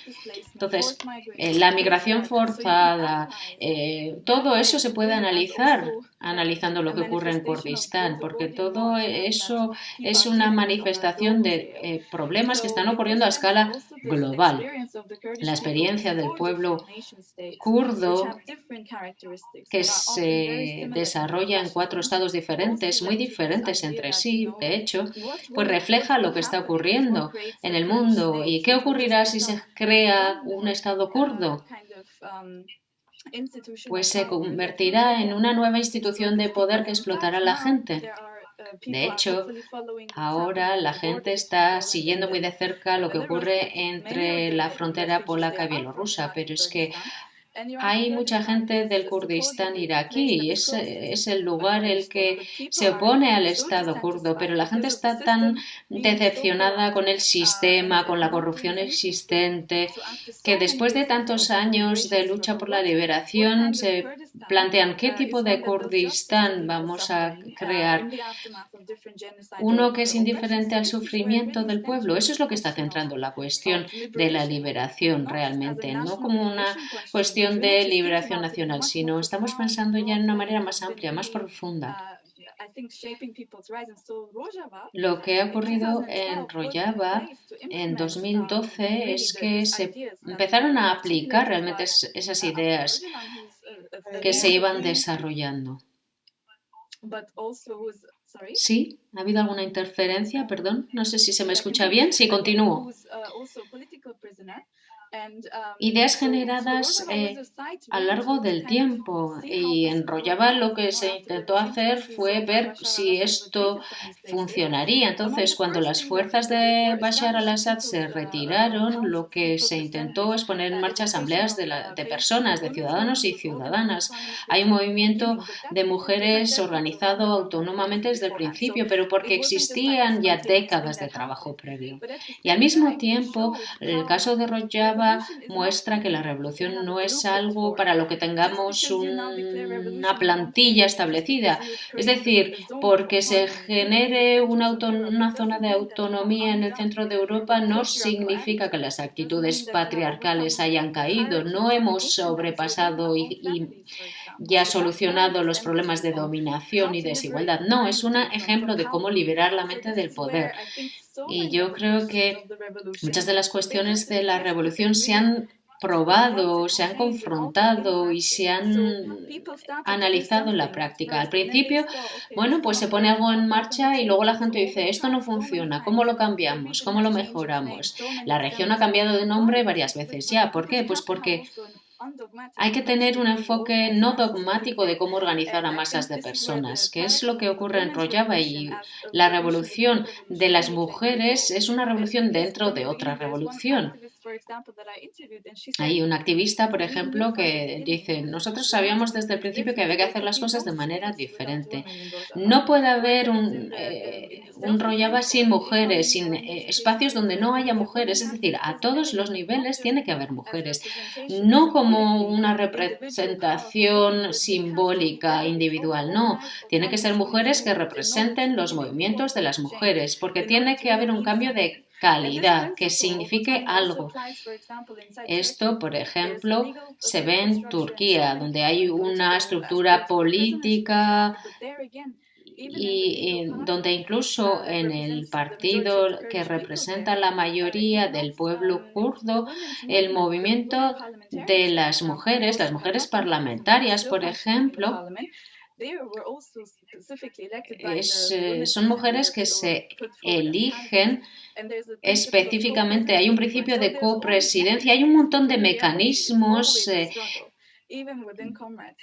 Entonces, la migración forzada, todo eso se puede analizar analizando lo que ocurre en Kurdistán, porque todo eso es una manifestación de problemas que están ocurriendo a escala global. La experiencia del pueblo kurdo, que se desarrolla en 4 estados diferentes, muy diferentes entre sí, de hecho, pues refleja lo que está ocurriendo en el mundo. ¿Y qué ocurrirá si se crea un estado kurdo? Pues se convertirá en una nueva institución de poder que explotará a la gente. De hecho, ahora la gente está siguiendo muy de cerca lo que ocurre entre la frontera polaca y bielorrusa, pero es que hay mucha gente del Kurdistán iraquí y es el lugar el que se opone al Estado kurdo, pero la gente está tan decepcionada con el sistema, con la corrupción existente, que después de tantos años de lucha por la liberación se plantean qué tipo de Kurdistán vamos a crear. Uno que es indiferente al sufrimiento del pueblo. Eso es lo que está centrando la cuestión de la liberación realmente, no como una cuestión de liberación nacional, sino estamos pensando ya en una manera más amplia, más profunda. Lo que ha ocurrido en Rojava en 2012 es que se empezaron a aplicar realmente esas ideas que se iban desarrollando. Sí, ¿ha habido alguna interferencia? Perdón, no sé si se me escucha bien. Sí, continúo. Ideas generadas a lo largo del tiempo, y en Rojava lo que se intentó hacer fue ver si esto funcionaría. Entonces, cuando las fuerzas de Bashar al-Assad se retiraron, lo que se intentó es poner en marcha asambleas de personas, de ciudadanos y ciudadanas. Hay un movimiento de mujeres organizado autónomamente desde el principio, pero porque existían ya décadas de trabajo previo. Y al mismo tiempo, el caso de Rojava muestra que la revolución no es algo para lo que tengamos una plantilla establecida. Es decir, porque se genere una zona de autonomía en el centro de Europa no significa que las actitudes patriarcales hayan caído. No hemos sobrepasado y ya solucionado los problemas de dominación y desigualdad. No, es un ejemplo de cómo liberar la mente del poder. Y yo creo que muchas de las cuestiones de la revolución se han probado, se han confrontado y se han analizado en la práctica. Al principio, bueno, pues se pone algo en marcha y luego la gente dice, esto no funciona, ¿cómo lo cambiamos? ¿Cómo lo mejoramos? La región ha cambiado de nombre varias veces ya. ¿Por qué? Pues porque hay que tener un enfoque no dogmático de cómo organizar a masas de personas, que es lo que ocurre en Rojava, y la revolución de las mujeres es una revolución dentro de otra revolución. Hay una activista, por ejemplo, que dice, nosotros sabíamos desde el principio que había que hacer las cosas de manera diferente. No puede haber un Rojava sin mujeres, sin espacios donde no haya mujeres, es decir, a todos los niveles tiene que haber mujeres, no como una representación simbólica individual, no, tiene que ser mujeres que representen los movimientos de las mujeres, porque tiene que haber un cambio de calidad, que signifique algo. Esto, por ejemplo, se ve en Turquía, donde hay una estructura política y donde incluso en el partido que representa la mayoría del pueblo kurdo, el movimiento de las mujeres parlamentarias, por ejemplo, son mujeres que se eligen específicamente. Hay un principio de copresidencia, hay un montón de mecanismos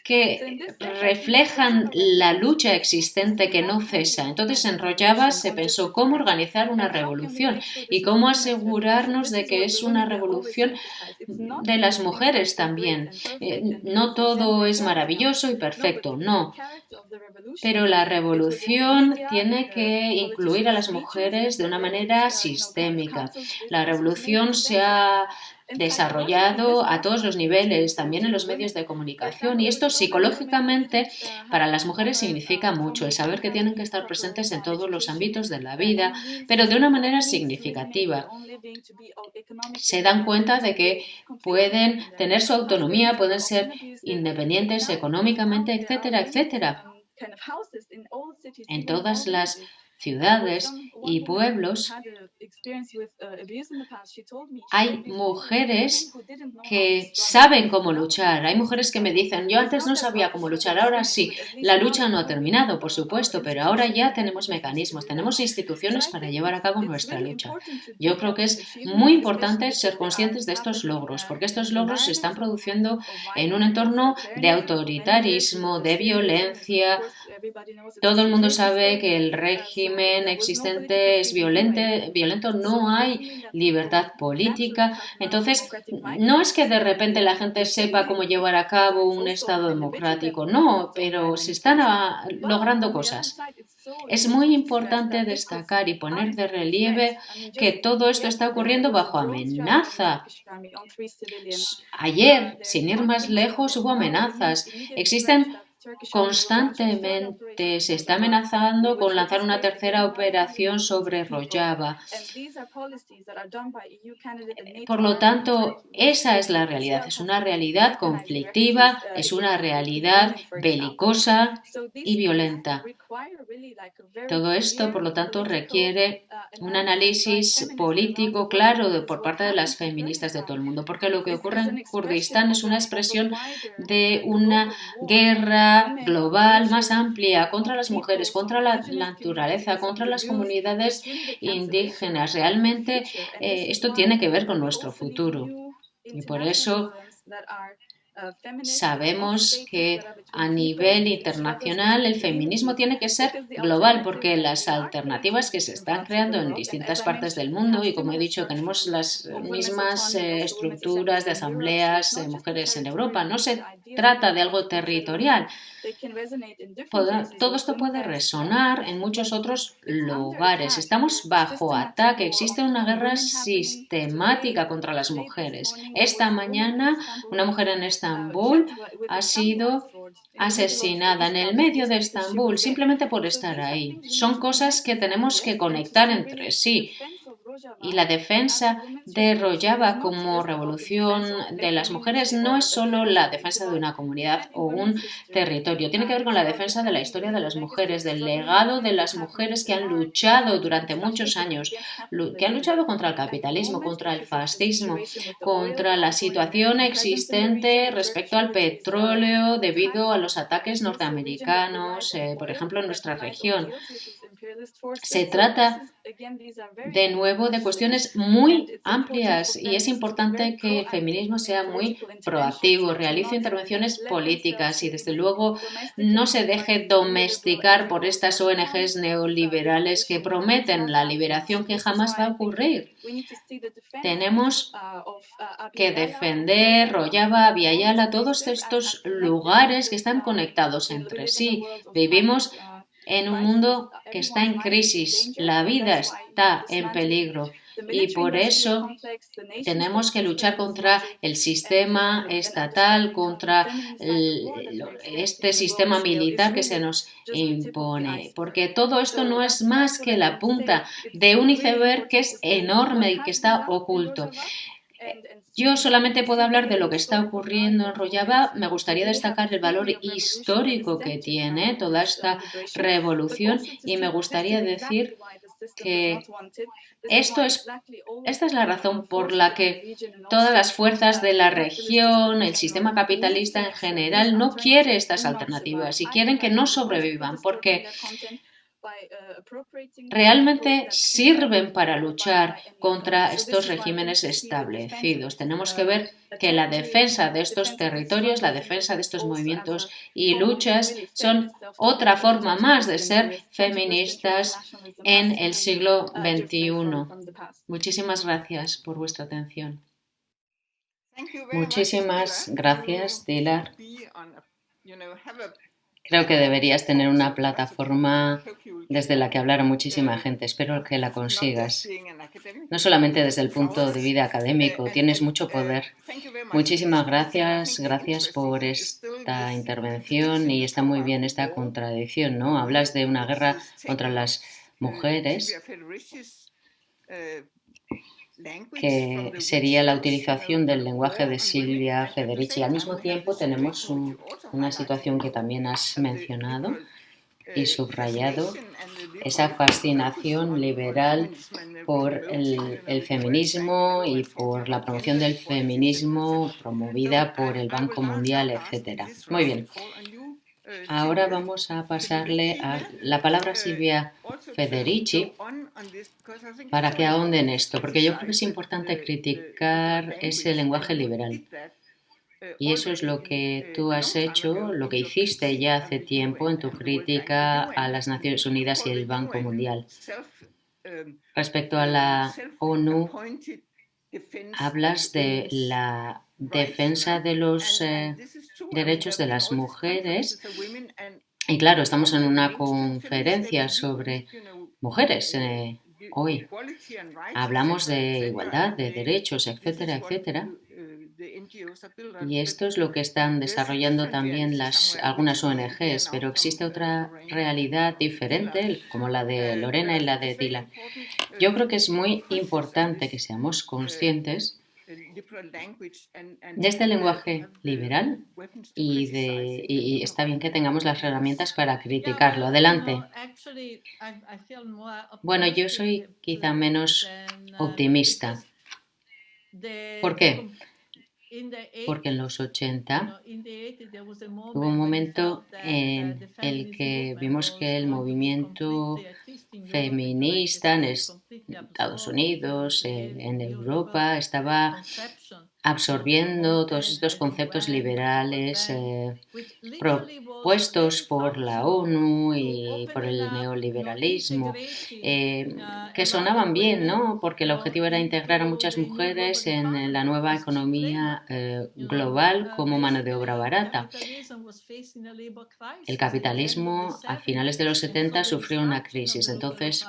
que reflejan la lucha existente que no cesa. Entonces en Rojava se pensó cómo organizar una revolución y cómo asegurarnos de que es una revolución de las mujeres también. No todo es maravilloso y perfecto, no. Pero la revolución tiene que incluir a las mujeres de una manera sistémica. La revolución se ha desarrollado a todos los niveles, también en los medios de comunicación, y esto psicológicamente para las mujeres significa mucho, el saber que tienen que estar presentes en todos los ámbitos de la vida, pero de una manera significativa. Se dan cuenta de que pueden tener su autonomía, pueden ser independientes económicamente, etcétera, etcétera. En todas las ciudades y pueblos hay mujeres que saben cómo luchar. Hay mujeres que me dicen, yo antes no sabía cómo luchar, ahora sí. La lucha no ha terminado, por supuesto, pero ahora ya tenemos mecanismos, tenemos instituciones para llevar a cabo nuestra lucha. Yo creo que es muy importante ser conscientes de estos logros, porque estos logros se están produciendo en un entorno de autoritarismo, de violencia. Todo el mundo sabe que el régimen existente es violento, no hay libertad política. Entonces, no es que de repente la gente sepa cómo llevar a cabo un Estado democrático, no, pero se están logrando cosas. Es muy importante destacar y poner de relieve que todo esto está ocurriendo bajo amenaza. Ayer, sin ir más lejos, hubo amenazas. Existen constantemente, se está amenazando con lanzar una tercera operación sobre Rojava. Por lo tanto, esa es la realidad. Es una realidad conflictiva, es una realidad belicosa y violenta. Todo esto, por lo tanto, requiere un análisis político claro por parte de las feministas de todo el mundo, porque lo que ocurre en Kurdistán es una expresión de una guerra global más amplia contra las mujeres, contra la naturaleza, contra las comunidades indígenas. Realmente esto tiene que ver con nuestro futuro y por eso sabemos que a nivel internacional el feminismo tiene que ser global porque las alternativas que se están creando en distintas partes del mundo, y como he dicho tenemos las mismas estructuras de asambleas de mujeres en Europa, no se trata de algo territorial. Todo esto puede resonar en muchos otros lugares. Estamos bajo ataque. Existe una guerra sistemática contra las mujeres. Esta mañana una mujer en Estambul ha sido asesinada en el medio de Estambul simplemente por estar ahí. Son cosas que tenemos que conectar entre sí. Y la defensa de Rojava como revolución de las mujeres no es solo la defensa de una comunidad o un territorio, tiene que ver con la defensa de la historia de las mujeres, del legado de las mujeres que han luchado durante muchos años, que han luchado contra el capitalismo, contra el fascismo, contra la situación existente respecto al petróleo debido a los ataques norteamericanos, por ejemplo, en nuestra región. Se trata de nuevo de cuestiones muy amplias y es importante que el feminismo sea muy proactivo, realice intervenciones políticas y desde luego no se deje domesticar por estas ONGs neoliberales que prometen la liberación que jamás va a ocurrir. Tenemos que defender Rojava, Abya Yala, todos estos lugares que están conectados entre sí. Vivimos en un mundo que está en crisis, la vida está en peligro y por eso tenemos que luchar contra el sistema estatal, contra este sistema militar que se nos impone, porque todo esto no es más que la punta de un iceberg que es enorme y que está oculto. Yo solamente puedo hablar de lo que está ocurriendo en Rojava. Me gustaría destacar el valor histórico que tiene toda esta revolución y me gustaría decir que esta es la razón por la que todas las fuerzas de la región, el sistema capitalista en general, no quiere estas alternativas y quieren que no sobrevivan porque realmente sirven para luchar contra estos regímenes establecidos. Tenemos que ver que la defensa de estos territorios, la defensa de estos movimientos y luchas son otra forma más de ser feministas en el siglo XXI. Muchísimas gracias por vuestra atención. Muchísimas gracias, Dilar. Creo que deberías tener una plataforma desde la que hablara muchísima gente. Espero que la consigas. No solamente desde el punto de vista académico, tienes mucho poder. Muchísimas gracias. Gracias por esta intervención y está muy bien esta contradicción, ¿no? Hablas de una guerra contra las mujeres, que sería la utilización del lenguaje de Silvia Federici. Al mismo tiempo tenemos una situación que también has mencionado y subrayado, esa fascinación liberal por el feminismo y por la promoción del feminismo promovida por el Banco Mundial, etc. Muy bien. Ahora vamos a pasarle la palabra a Silvia Federici para que ahonde en esto, porque yo creo que es importante criticar ese lenguaje liberal. Y eso es lo que tú has hecho, lo que hiciste ya hace tiempo en tu crítica a las Naciones Unidas y el Banco Mundial. Respecto a la ONU, hablas de la defensa de los derechos de las mujeres y claro, estamos en una conferencia sobre mujeres hoy. Hablamos de igualdad, de derechos, etcétera, etcétera. Y esto es lo que están desarrollando también algunas ONGs, pero existe otra realidad diferente, como la de Lorena y la de Dylan. Yo creo que es muy importante que seamos conscientes de este lenguaje liberal y está bien que tengamos las herramientas para criticarlo. Adelante. Bueno, yo soy quizá menos optimista. ¿Por qué? Porque en los 80 hubo un momento en el que vimos que el movimiento feminista en Estados Unidos, en Europa, estaba absorbiendo todos estos conceptos liberales propuestos por la ONU y por el neoliberalismo, que sonaban bien, ¿no? Porque el objetivo era integrar a muchas mujeres en la nueva economía global como mano de obra barata. El capitalismo a finales de los 70 sufrió una crisis, entonces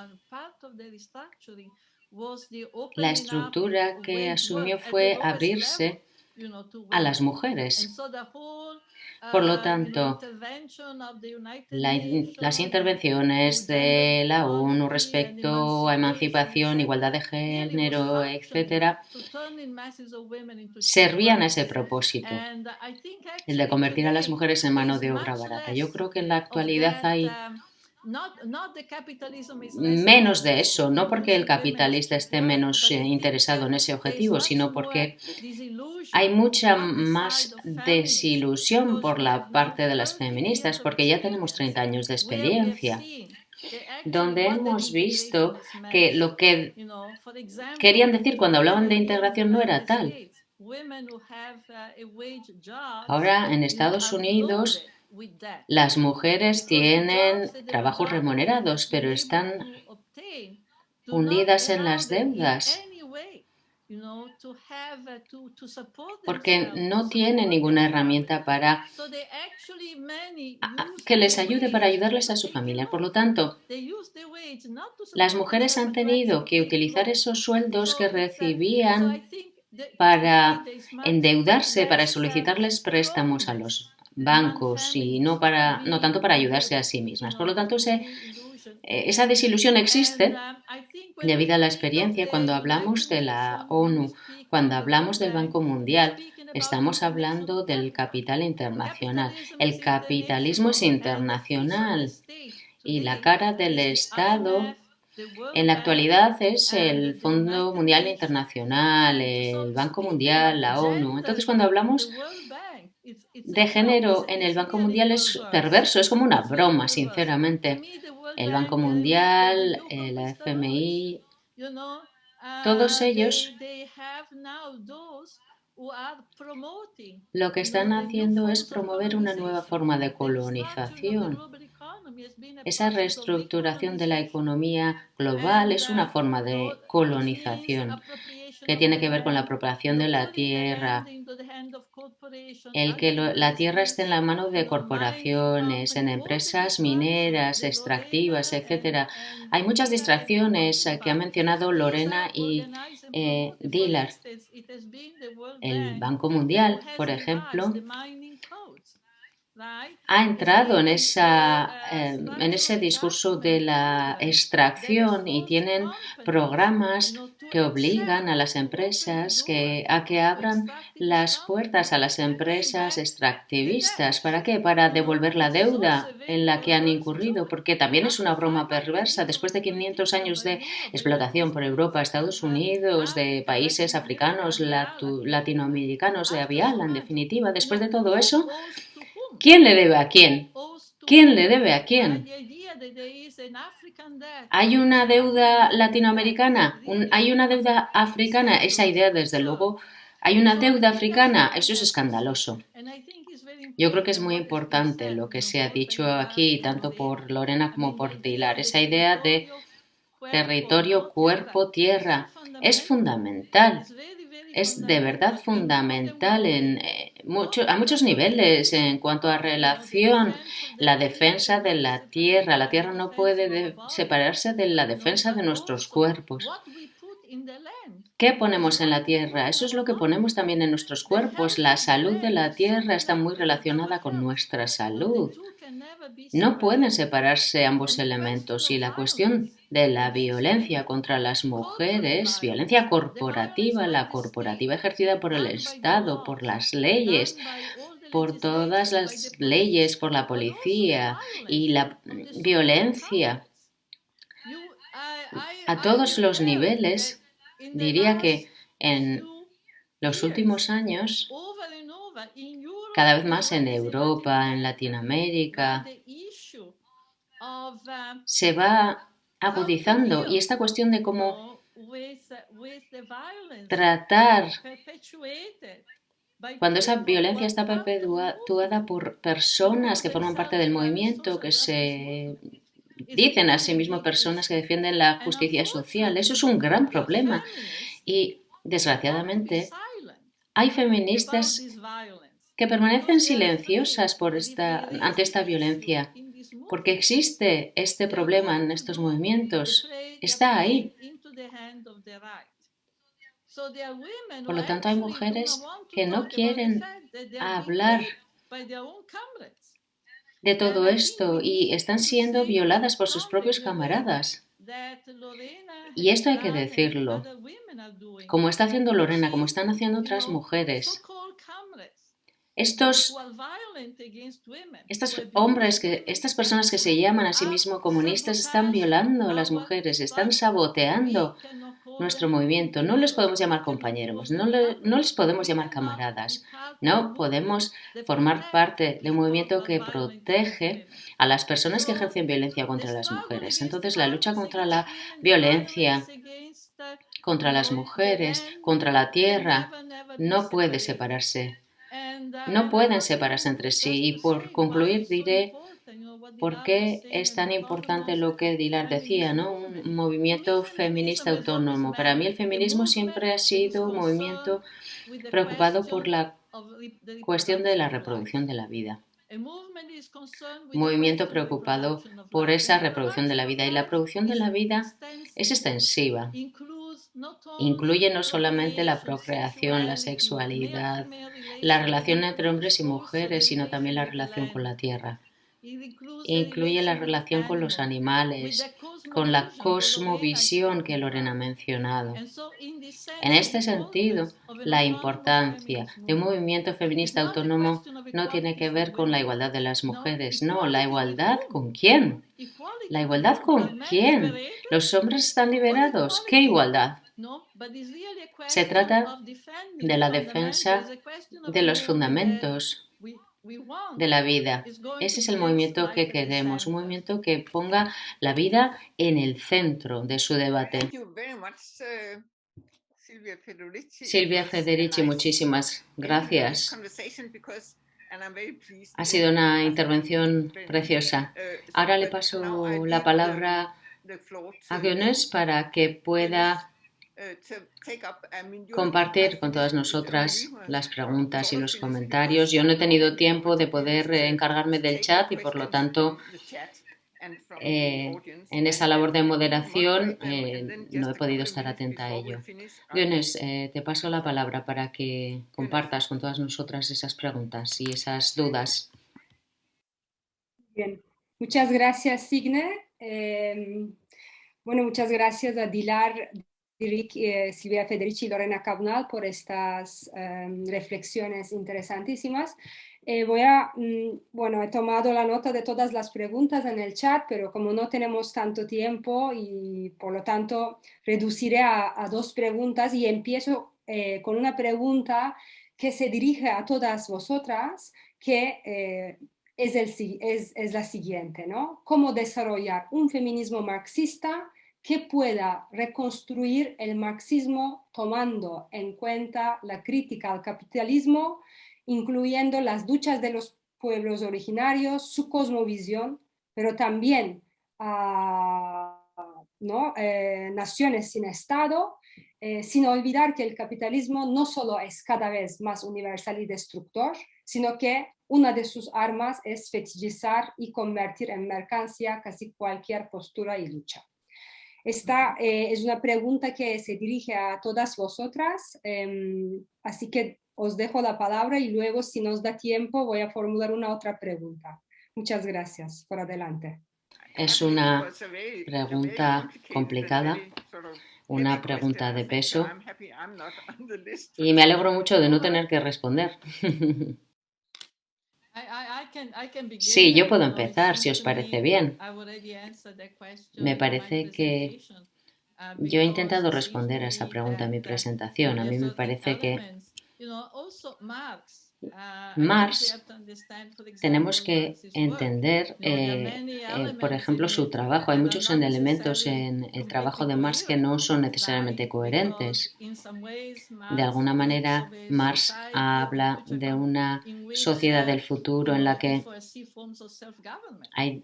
la estructura que asumió fue abrirse a las mujeres. Por lo tanto, las intervenciones de la ONU respecto a emancipación, igualdad de género, etcétera, servían a ese propósito, el de convertir a las mujeres en mano de obra barata. Yo creo que en la actualidad hay menos de eso, no porque el capitalista esté menos interesado en ese objetivo, sino porque hay mucha más desilusión por la parte de las feministas, porque ya tenemos 30 años de experiencia. donde hemos visto que lo que querían decir cuando hablaban de integración no era tal. Ahora, en Estados Unidos, las mujeres tienen trabajos remunerados, pero están hundidas en las deudas porque no tienen ninguna herramienta para que les ayude para ayudarles a su familia. Por lo tanto, las mujeres han tenido que utilizar esos sueldos que recibían para endeudarse, para solicitarles préstamos a los bancos y no tanto para ayudarse a sí mismas. Por lo tanto, esa desilusión existe debido a la experiencia. Cuando hablamos de la ONU, cuando hablamos del Banco Mundial, estamos hablando del capital internacional. El capitalismo es internacional y la cara del Estado en la actualidad es el Fondo Mundial Internacional, el Banco Mundial, la ONU. Entonces, cuando hablamos de género en el Banco Mundial es perverso, es como una broma, sinceramente. El Banco Mundial, la FMI, todos ellos lo que están haciendo es promover una nueva forma de colonización. Esa reestructuración de la economía global es una forma de colonización que tiene que ver con la apropiación de la tierra, el que la tierra esté en la mano de corporaciones, en empresas mineras, extractivas, etc. Hay muchas distracciones que han mencionado Lorena y Dillard. El Banco Mundial, por ejemplo, ha entrado en ese discurso de la extracción y tienen programas que obligan a las empresas a que abran las puertas a las empresas extractivistas. ¿Para qué? Para devolver la deuda en la que han incurrido, porque también es una broma perversa. Después de 500 años de explotación por Europa, Estados Unidos, de países africanos, latinoamericanos, de Aviala, en definitiva, después de todo eso, ¿quién le debe a quién? ¿Quién le debe a quién? ¿Hay una deuda latinoamericana? ¿Hay una deuda africana? Esa idea, desde luego, ¿hay una deuda africana? Eso es escandaloso. Yo creo que es muy importante lo que se ha dicho aquí, tanto por Lorena como por Dillard. Esa idea de territorio, cuerpo, tierra es fundamental. Es de verdad fundamental a muchos niveles en cuanto a relación, la defensa de la tierra. La tierra no puede separarse de la defensa de nuestros cuerpos. ¿Qué ponemos en la tierra? Eso es lo que ponemos también en nuestros cuerpos. La salud de la tierra está muy relacionada con nuestra salud. No pueden separarse ambos elementos y la cuestión de la violencia contra las mujeres, violencia corporativa, la corporativa ejercida por el Estado, por las leyes, por todas las leyes, por la policía y la violencia a todos los niveles, diría que en los últimos años, cada vez más en Europa, en Latinoamérica, se va agudizando y esta cuestión de cómo tratar cuando esa violencia está perpetuada por personas que forman parte del movimiento, que se dicen a sí mismos personas que defienden la justicia social. Eso es un gran problema y, desgraciadamente, hay feministas que permanecen silenciosas ante esta violencia, porque existe este problema en estos movimientos, está ahí. Por lo tanto, hay mujeres que no quieren hablar de todo esto y están siendo violadas por sus propios camaradas. Y esto hay que decirlo, como está haciendo Lorena, como están haciendo otras mujeres. Estos estas personas que se llaman a sí mismos comunistas están violando a las mujeres, están saboteando nuestro movimiento. No les podemos llamar compañeros, no les podemos llamar camaradas. No podemos formar parte de un movimiento que protege a las personas que ejercen violencia contra las mujeres. Entonces, la lucha contra la violencia contra las mujeres, contra la tierra, no puede separarse. No pueden separarse entre sí. Y por concluir diré por qué es tan importante lo que Dilar decía, ¿no? Un movimiento feminista autónomo. Para mí el feminismo siempre ha sido un movimiento preocupado por la cuestión de la reproducción de la vida. Un movimiento preocupado por esa reproducción de la vida. Y la producción de la vida es extensiva. Incluye no solamente la procreación, la sexualidad, la relación entre hombres y mujeres, sino también la relación con la tierra. Incluye la relación con los animales, con la cosmovisión que Lorena ha mencionado. En este sentido, la importancia de un movimiento feminista autónomo no tiene que ver con la igualdad de las mujeres, no, ¿la igualdad con quién? ¿La igualdad con quién? ¿Los hombres están liberados? ¿Qué igualdad? Se trata de la defensa de los fundamentos de la vida. Ese es el movimiento que queremos, un movimiento que ponga la vida en el centro de su debate. Silvia Federici, muchísimas gracias. Ha sido una intervención preciosa. Ahora le paso la palabra a Gönes para que pueda compartir con todas nosotras las preguntas y los comentarios. Yo no he tenido tiempo de poder encargarme del chat y por lo tanto en esa labor de moderación no he podido estar atenta a ello. Gönes, te paso la palabra para que compartas con todas nosotras esas preguntas y esas dudas. Bien, muchas gracias, Signe. Bueno, muchas gracias a Dilar, Silvia Federici y Lorena Cabnal por estas reflexiones interesantísimas. Bueno, he tomado la nota de todas las preguntas en el chat, pero como no tenemos tanto tiempo y por lo tanto reduciré a dos preguntas y empiezo con una pregunta que se dirige a todas vosotras, que es la siguiente, ¿no? ¿Cómo desarrollar un feminismo marxista que pueda reconstruir el marxismo tomando en cuenta la crítica al capitalismo, incluyendo las luchas de los pueblos originarios, su cosmovisión, pero también naciones sin Estado, sin olvidar que el capitalismo no solo es cada vez más universal y destructor, sino que una de sus armas es fetichizar y convertir en mercancía casi cualquier postura y lucha. Esta es una pregunta que se dirige a todas vosotras, así que os dejo la palabra y luego, si nos da tiempo, voy a formular una otra pregunta. Muchas gracias. Por adelante. Es una pregunta complicada, una pregunta de peso, y me alegro mucho de no tener que responder. Sí, yo puedo empezar, si os parece bien. Me parece que yo he intentado responder a esa pregunta en mi presentación. A mí me parece que Marx, tenemos que entender, por ejemplo, su trabajo. Hay muchos elementos en el trabajo de Marx que no son necesariamente coherentes. De alguna manera, Marx habla de una sociedad del futuro en la que hay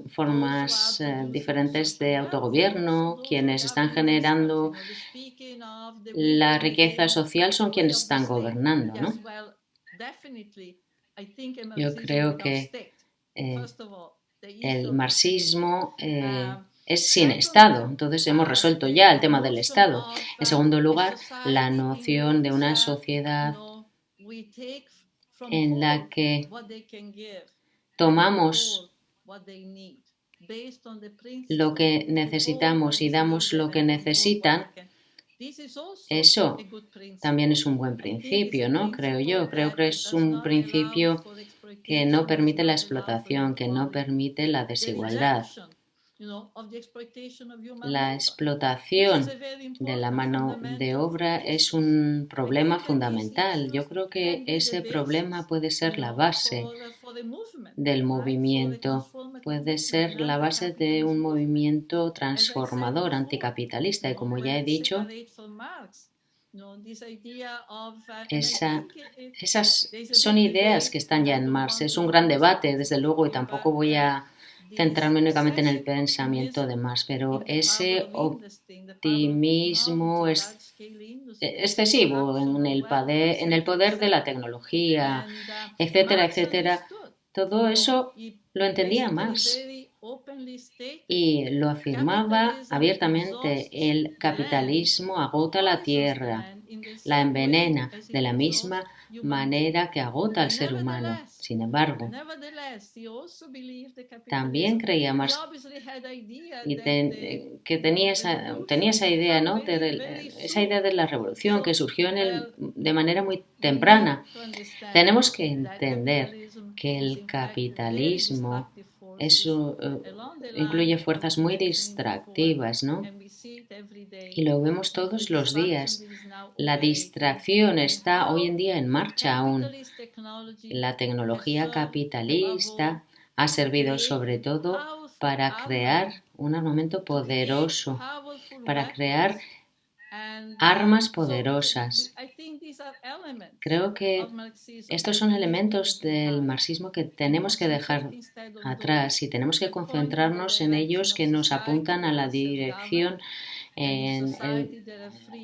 formas diferentes de autogobierno. Quienes están generando la riqueza social son quienes están gobernando, ¿no? Yo creo que el marxismo es sin Estado, entonces hemos resuelto ya el tema del Estado. En segundo lugar, la noción de una sociedad en la que tomamos lo que necesitamos y damos lo que necesitan Eso también es un buen principio, ¿no? Creo yo. Creo que es un principio que no permite la explotación, que no permite la desigualdad. La explotación de la mano de obra es un problema fundamental. Yo creo que ese problema puede ser la base del movimiento, puede ser la base de un movimiento transformador anticapitalista y, como ya he dicho, esas son ideas que están ya en Marx. Es un gran debate, desde luego, y tampoco voy a centrarme únicamente en el pensamiento de Marx, pero ese optimismo excesivo en el poder de la tecnología, etcétera, etcétera, todo eso lo entendía Marx y lo afirmaba abiertamente. El capitalismo agota la tierra, la envenena de la misma manera que agota al ser humano. Sin embargo, también creía Marx que tenía esa idea, ¿no? Esa idea de la revolución que surgió de manera muy temprana. Tenemos que entender que el capitalismo incluye fuerzas muy distractivas, ¿no? Y lo vemos todos los días. La distracción está hoy en día en marcha aún. La tecnología capitalista ha servido sobre todo para crear un armamento poderoso, para crear armas poderosas. Creo que estos son elementos del marxismo que tenemos que dejar atrás y tenemos que concentrarnos en ellos, que nos apuntan a la dirección en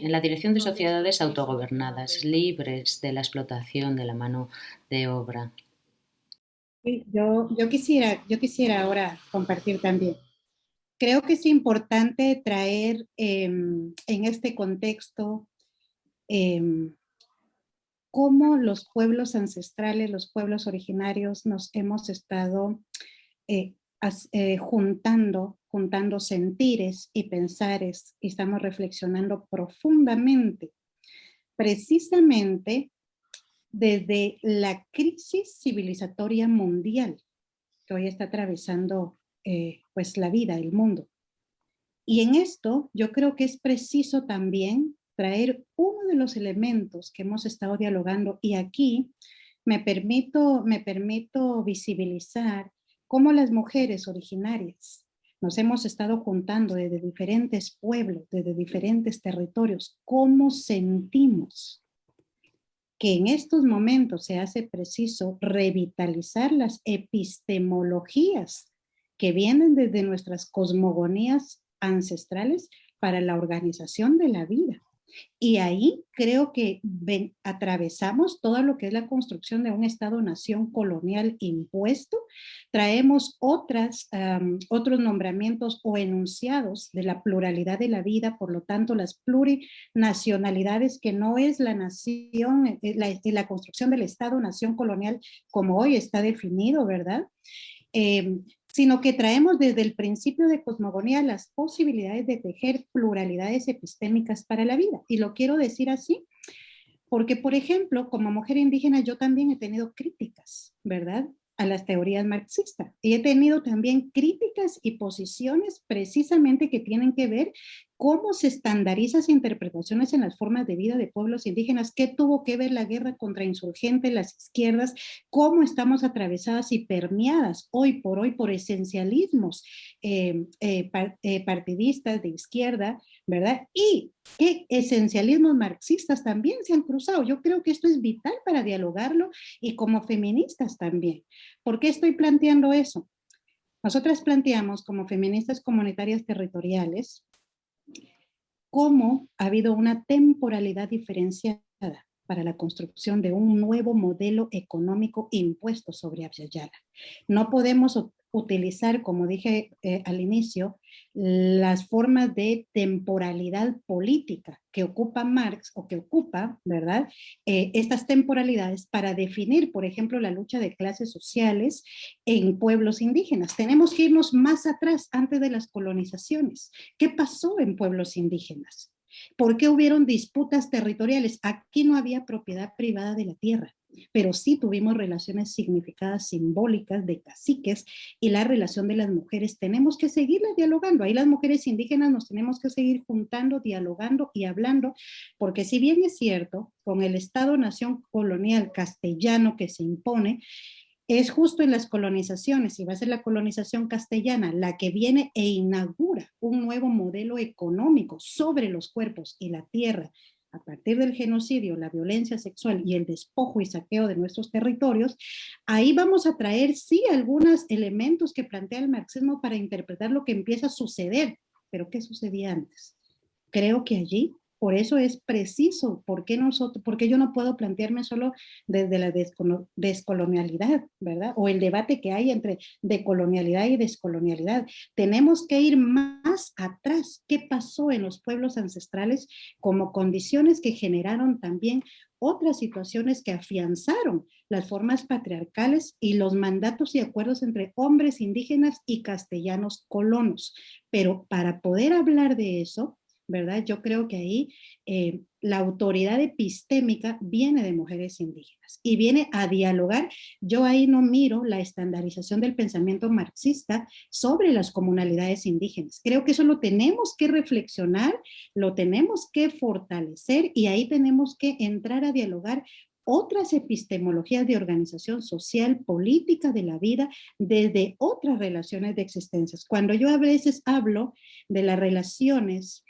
la dirección de sociedades autogobernadas, libres de la explotación de la mano de obra. Sí, yo quisiera ahora compartir también. Creo que es importante traer en este contexto cómo los pueblos ancestrales, los pueblos originarios nos hemos estado juntando sentires y pensares y estamos reflexionando profundamente, precisamente desde la crisis civilizatoria mundial que hoy está atravesando pues la vida, el mundo. Y en esto yo creo que es preciso también traer uno de los elementos que hemos estado dialogando y aquí me permito visibilizar cómo las mujeres originarias nos hemos estado juntando desde diferentes pueblos, desde diferentes territorios, cómo sentimos que en estos momentos se hace preciso revitalizar las epistemologías que vienen desde nuestras cosmogonías ancestrales para la organización de la vida. Y ahí creo que atravesamos todo lo que es la construcción de un Estado-nación colonial impuesto, traemos otros nombramientos o enunciados de la pluralidad de la vida, por lo tanto las plurinacionalidades que no es la nación, la construcción del Estado-nación colonial como hoy está definido, ¿verdad? Sino que traemos desde el principio de cosmogonía las posibilidades de tejer pluralidades epistémicas para la vida. Y lo quiero decir así, porque, por ejemplo, como mujer indígena, yo también he tenido críticas, ¿verdad?, a las teorías marxistas. Y he tenido también críticas y posiciones precisamente que tienen que ver cómo se estandarizan esas interpretaciones en las formas de vida de pueblos indígenas, qué tuvo que ver la guerra contra insurgentes, las izquierdas, cómo estamos atravesadas y permeadas hoy por esencialismos partidistas de izquierda, ¿verdad? Y qué esencialismos marxistas también se han cruzado. Yo creo que esto es vital para dialogarlo y como feministas también. ¿Por qué estoy planteando eso? Nosotras planteamos como feministas comunitarias territoriales cómo ha habido una temporalidad diferenciada para la construcción de un nuevo modelo económico impuesto sobre Abya Yala. No podemos utilizar, como dije al inicio, las formas de temporalidad política que ocupa Marx o que ocupa, ¿verdad? Estas temporalidades para definir, por ejemplo, la lucha de clases sociales en pueblos indígenas. Tenemos que irnos más atrás, antes de las colonizaciones. ¿Qué pasó en pueblos indígenas? ¿Por qué hubieron disputas territoriales? Aquí no había propiedad privada de la tierra, pero sí tuvimos relaciones significadas simbólicas de caciques y la relación de las mujeres. Tenemos que seguirla dialogando. Ahí las mujeres indígenas nos tenemos que seguir juntando, dialogando y hablando, porque si bien es cierto, con el Estado-nación colonial castellano que se impone, es justo en las colonizaciones, y va a ser la colonización castellana la que viene e inaugura un nuevo modelo económico sobre los cuerpos y la tierra a partir del genocidio, la violencia sexual y el despojo y saqueo de nuestros territorios. Ahí vamos a traer, sí, algunos elementos que plantea el marxismo para interpretar lo que empieza a suceder, pero ¿qué sucedía antes? Creo que allí, por eso es preciso, ¿por qué yo no puedo plantearme solo desde la descolonialidad, ¿verdad? O el debate que hay entre decolonialidad y descolonialidad. Tenemos que ir más atrás. ¿Qué pasó en los pueblos ancestrales como condiciones que generaron también otras situaciones que afianzaron las formas patriarcales y los mandatos y acuerdos entre hombres indígenas y castellanos colonos? Pero para poder hablar de eso, ¿verdad? Yo creo que ahí la autoridad epistémica viene de mujeres indígenas y viene a dialogar. Yo ahí no miro la estandarización del pensamiento marxista sobre las comunalidades indígenas. Creo que eso lo tenemos que reflexionar, lo tenemos que fortalecer y ahí tenemos que entrar a dialogar otras epistemologías de organización social, política de la vida, desde otras relaciones de existencias. Cuando yo a veces hablo de las relaciones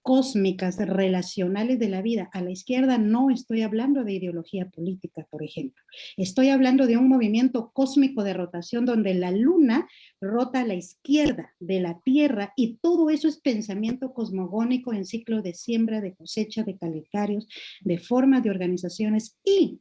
cósmicas, relacionales de la vida. A la izquierda no estoy hablando de ideología política, por ejemplo. Estoy hablando de un movimiento cósmico de rotación donde la luna rota a la izquierda de la Tierra y todo eso es pensamiento cosmogónico en ciclo de siembra, de cosecha, de calendarios, de formas de organizaciones y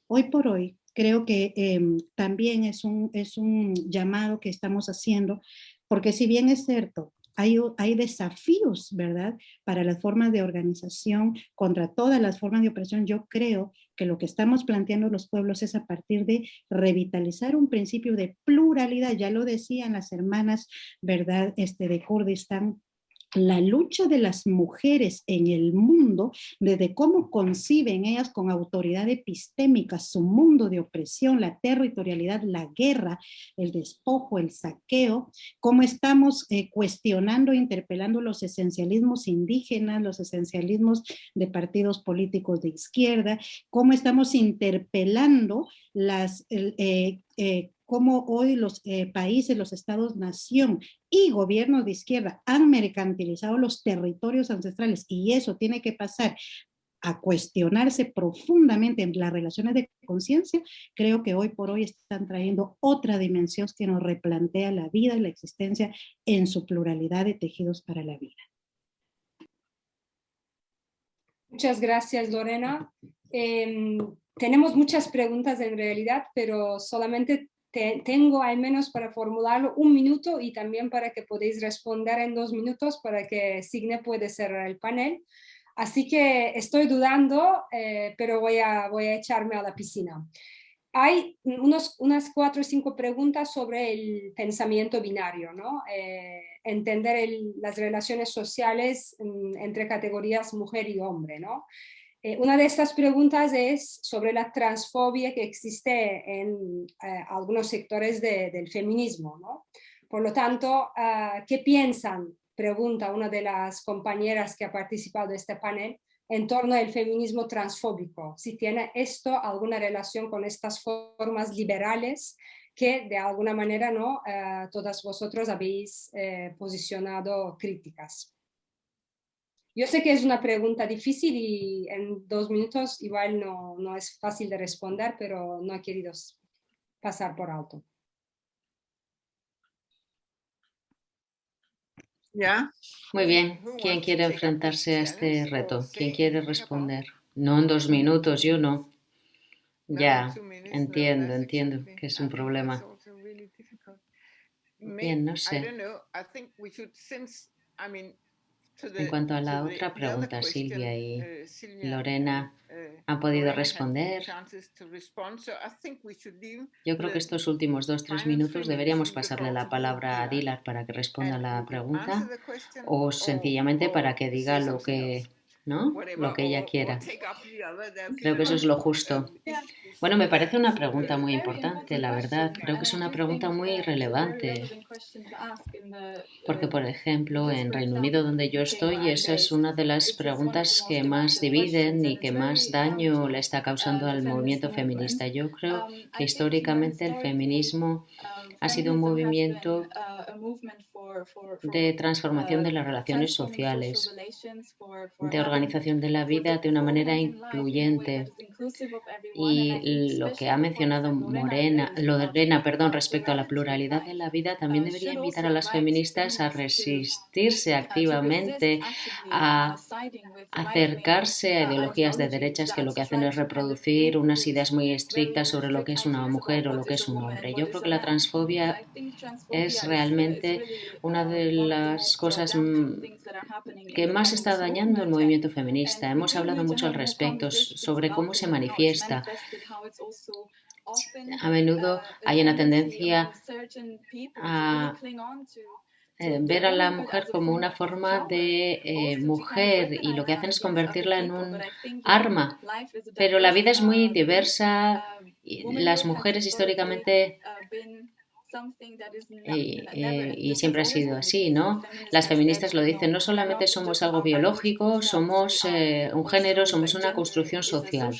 hoy por hoy creo que también es un llamado que estamos haciendo, porque si bien es cierto, hay desafíos, ¿verdad?, para las formas de organización, contra todas las formas de opresión. Yo creo que lo que estamos planteando los pueblos es a partir de revitalizar un principio de pluralidad, ya lo decían las hermanas, ¿verdad?, de Kurdistán, la lucha de las mujeres en el mundo, desde cómo conciben ellas con autoridad epistémica su mundo de opresión, la territorialidad, la guerra, el despojo, el saqueo, cómo estamos cuestionando, interpelando los esencialismos indígenas, los esencialismos de partidos políticos de izquierda, cómo estamos interpelando cómo hoy los países, los estados-nación y gobiernos de izquierda han mercantilizado los territorios ancestrales y eso tiene que pasar a cuestionarse profundamente en las relaciones de conciencia. Creo que hoy por hoy están trayendo otra dimensión que nos replantea la vida y la existencia en su pluralidad de tejidos para la vida. Muchas gracias, Lorena. Tenemos muchas preguntas en realidad, pero solamente tengo al menos para formularlo 1 minuto y también para que podáis responder en 2 minutos para que Signe pueda cerrar el panel. Así que estoy dudando, pero voy a echarme a la piscina. Hay unas 4 o 5 preguntas sobre el pensamiento binario, ¿no? Entender las relaciones sociales entre categorías mujer y hombre, ¿no? Una de estas preguntas es sobre la transfobia que existe en algunos sectores del feminismo, ¿no? Por lo tanto, ¿qué piensan? Pregunta una de las compañeras que ha participado en este panel en torno al feminismo transfóbico. Si tiene esto alguna relación con estas formas liberales que de alguna manera, ¿no? Todas vosotros habéis posicionado críticas. Yo sé que es una pregunta difícil y en 2 minutos igual no es fácil de responder, pero no he querido pasar por alto. Yeah. Muy bien. ¿Quién quiere enfrentarse a este reto? ¿Quién quiere responder? No en 2 minutos, yo no. Ya, entiendo que es un problema. Bien, no sé. En cuanto a la otra pregunta, Silvia y Lorena han podido responder. Yo creo que estos últimos 2-3 minutos deberíamos pasarle la palabra a Dilar para que responda a la pregunta o sencillamente para que diga lo que ¿no? whatever, Lo que ella or quiera. take after the other. That's Creo que eso es lo justo. it's Bueno, me parece una it's pregunta muy importante, la verdad. Creo que es una pregunta muy relevante. Porque, por ejemplo, en Reino Unido, donde yo estoy, esa es una de las preguntas que más dividen y que más daño le está causando al movimiento feminista. Yo creo que históricamente el feminismo ha sido un movimiento de transformación de las relaciones sociales, de organización de la vida de una manera incluyente. Y lo que ha mencionado Lorena, respecto a la pluralidad de la vida, también debería invitar a las feministas a resistirse activamente, a acercarse a ideologías de derechas que lo que hacen es reproducir unas ideas muy estrictas sobre lo que es una mujer o lo que es un hombre. Yo creo que la transfobia es realmente una de las cosas que más está dañando el movimiento feminista. Hemos hablado mucho al respecto sobre cómo se manifiesta. A menudo hay una tendencia a ver a la mujer como una forma de mujer y lo que hacen es convertirla en un arma. Pero la vida es muy diversa y las mujeres históricamente y siempre ha sido así, ¿no? Las feministas lo dicen, no solamente somos algo biológico, somos un género, somos una construcción social.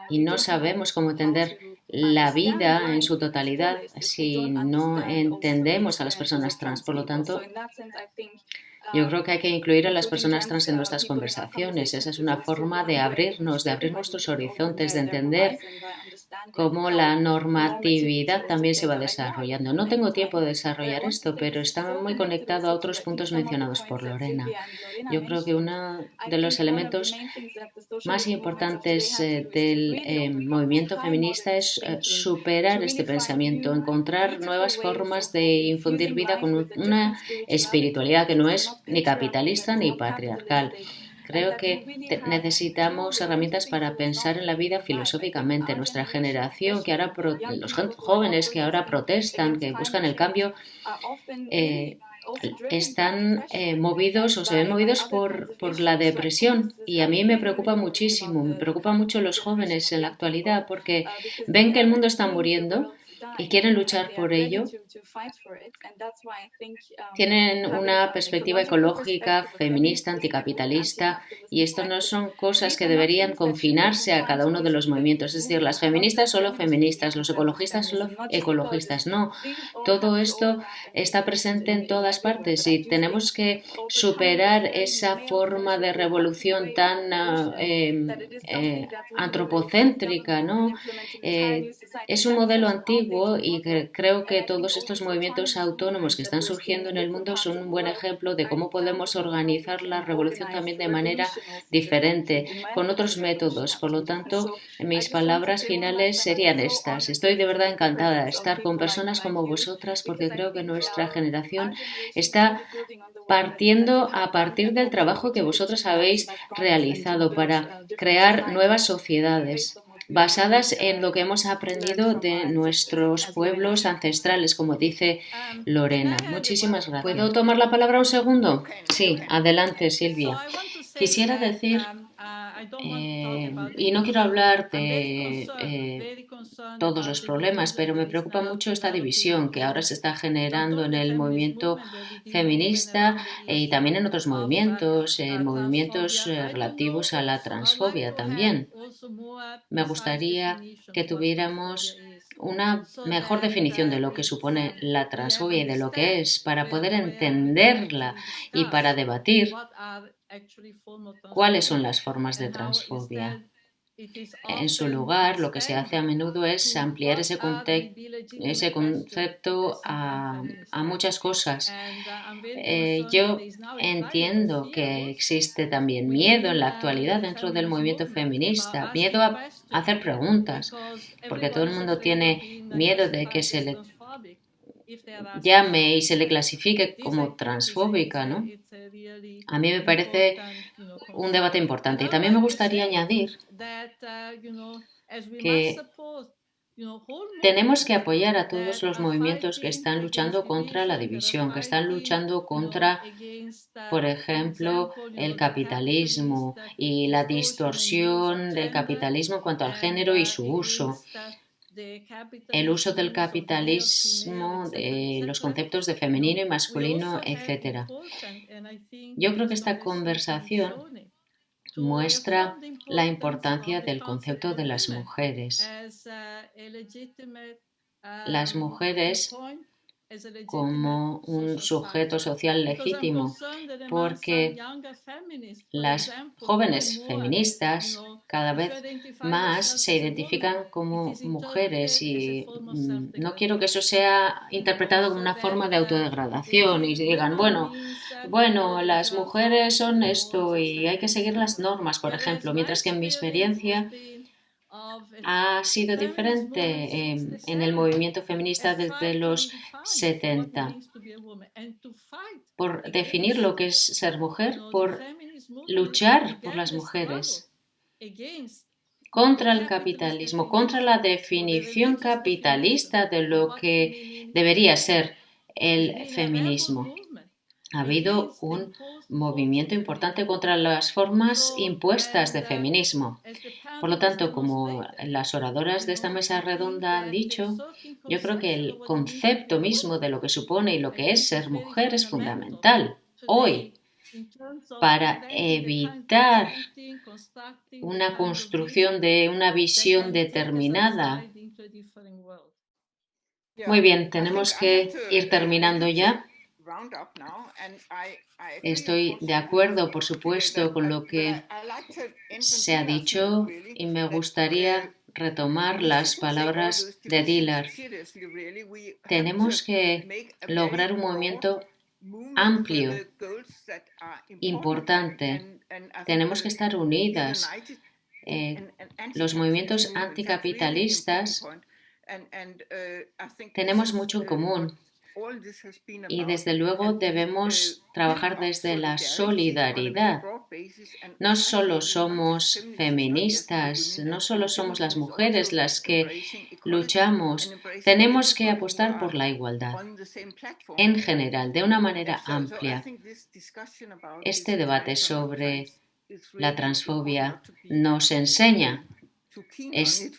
Y no sabemos cómo entender la vida en su totalidad si no entendemos a las personas trans. Por lo tanto, yo creo que hay que incluir a las personas trans en nuestras conversaciones. Esa es una forma de abrir nuestros horizontes, de entender cómo la normatividad también se va desarrollando. No tengo tiempo de desarrollar esto, pero está muy conectado a otros puntos mencionados por Lorena. Yo creo que uno de los elementos más importantes del movimiento feminista es superar este pensamiento, encontrar nuevas formas de infundir vida con una espiritualidad que no es ni capitalista ni patriarcal. Creo que necesitamos herramientas para pensar en la vida filosóficamente. Nuestra generación, los jóvenes que ahora protestan, que buscan el cambio, están movidos o se ven movidos por la depresión y a mí me preocupa muchísimo, me preocupa mucho los jóvenes en la actualidad porque ven que el mundo está muriendo y quieren luchar por ello. Tienen una perspectiva ecológica, feminista, anticapitalista y esto no son cosas que deberían confinarse a cada uno de los movimientos. Es decir, las feministas solo feministas, los ecologistas solo ecologistas. No, todo esto está presente en todas partes y tenemos que superar esa forma de revolución tan antropocéntrica, ¿no? Es un modelo antiguo y creo que todos estos movimientos autónomos que están surgiendo en el mundo son un buen ejemplo de cómo podemos organizar la revolución también de manera diferente, con otros métodos. Por lo tanto, mis palabras finales serían estas. Estoy de verdad encantada de estar con personas como vosotras porque creo que nuestra generación está partiendo a partir del trabajo que vosotras habéis realizado para crear nuevas sociedades basadas en lo que hemos aprendido de nuestros pueblos ancestrales, como dice Lorena. Muchísimas gracias. ¿Puedo tomar la palabra un segundo? Sí, adelante, Silvia. Quisiera decir, y no quiero hablar de todos los problemas, pero me preocupa mucho esta división que ahora se está generando en el movimiento feminista y también en otros movimientos, relativos a la transfobia también. Me gustaría que tuviéramos una mejor definición de lo que supone la transfobia y de lo que es para poder entenderla y para debatir cuáles son las formas de transfobia. En su lugar, lo que se hace a menudo es ampliar ese concepto a muchas cosas. Yo entiendo que existe también miedo en la actualidad dentro del movimiento feminista, miedo a hacer preguntas, porque todo el mundo tiene miedo de que se le llame y se le clasifique como transfóbica, ¿no? A mí me parece un debate importante. Y también me gustaría añadir que tenemos que apoyar a todos los movimientos que están luchando contra la división, que están luchando contra, por ejemplo, el capitalismo y la distorsión del capitalismo en cuanto al género y su uso. El uso del capitalismo, de los conceptos de femenino y masculino, etc. Yo creo que esta conversación muestra la importancia del concepto de las mujeres. Las mujeres como un sujeto social legítimo, porque las jóvenes feministas cada vez más se identifican como mujeres y no quiero que eso sea interpretado como una forma de autodegradación y digan, bueno, las mujeres son esto y hay que seguir las normas, por ejemplo, mientras que en mi experiencia ha sido diferente en el movimiento feminista desde los 70. Por definir lo que es ser mujer, por luchar por las mujeres contra el capitalismo, contra la definición capitalista de lo que debería ser el feminismo. Ha habido un movimiento importante contra las formas impuestas de feminismo. Por lo tanto, como las oradoras de esta mesa redonda han dicho, yo creo que el concepto mismo de lo que supone y lo que es ser mujer es fundamental hoy para evitar una construcción de una visión determinada. Muy bien, tenemos que ir terminando ya. Estoy de acuerdo, por supuesto, con lo que se ha dicho y me gustaría retomar las palabras de Dillard. Tenemos que lograr un movimiento amplio, importante. Tenemos que estar unidas. Los movimientos anticapitalistas tenemos mucho en común. Y desde luego debemos trabajar desde la solidaridad. No solo somos feministas, no solo somos las mujeres las que luchamos, tenemos que apostar por la igualdad en general, de una manera amplia. Este debate sobre la transfobia nos enseña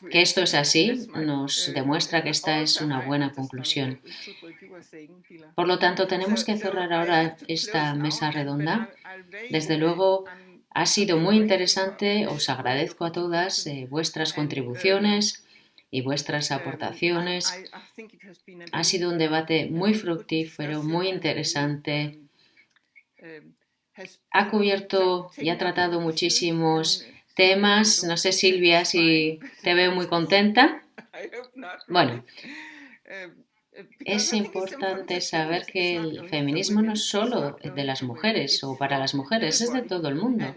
que esto es así, nos demuestra que esta es una buena conclusión. Por lo tanto, tenemos que cerrar ahora esta mesa redonda. Desde luego, ha sido muy interesante. Os agradezco a todas vuestras contribuciones y vuestras aportaciones. Ha sido un debate muy fructífero, muy interesante. Ha cubierto y ha tratado muchísimos temas. No sé, Silvia, si te veo muy contenta. Bueno, es importante saber que el feminismo no es solo de las mujeres o para las mujeres, es de todo el mundo.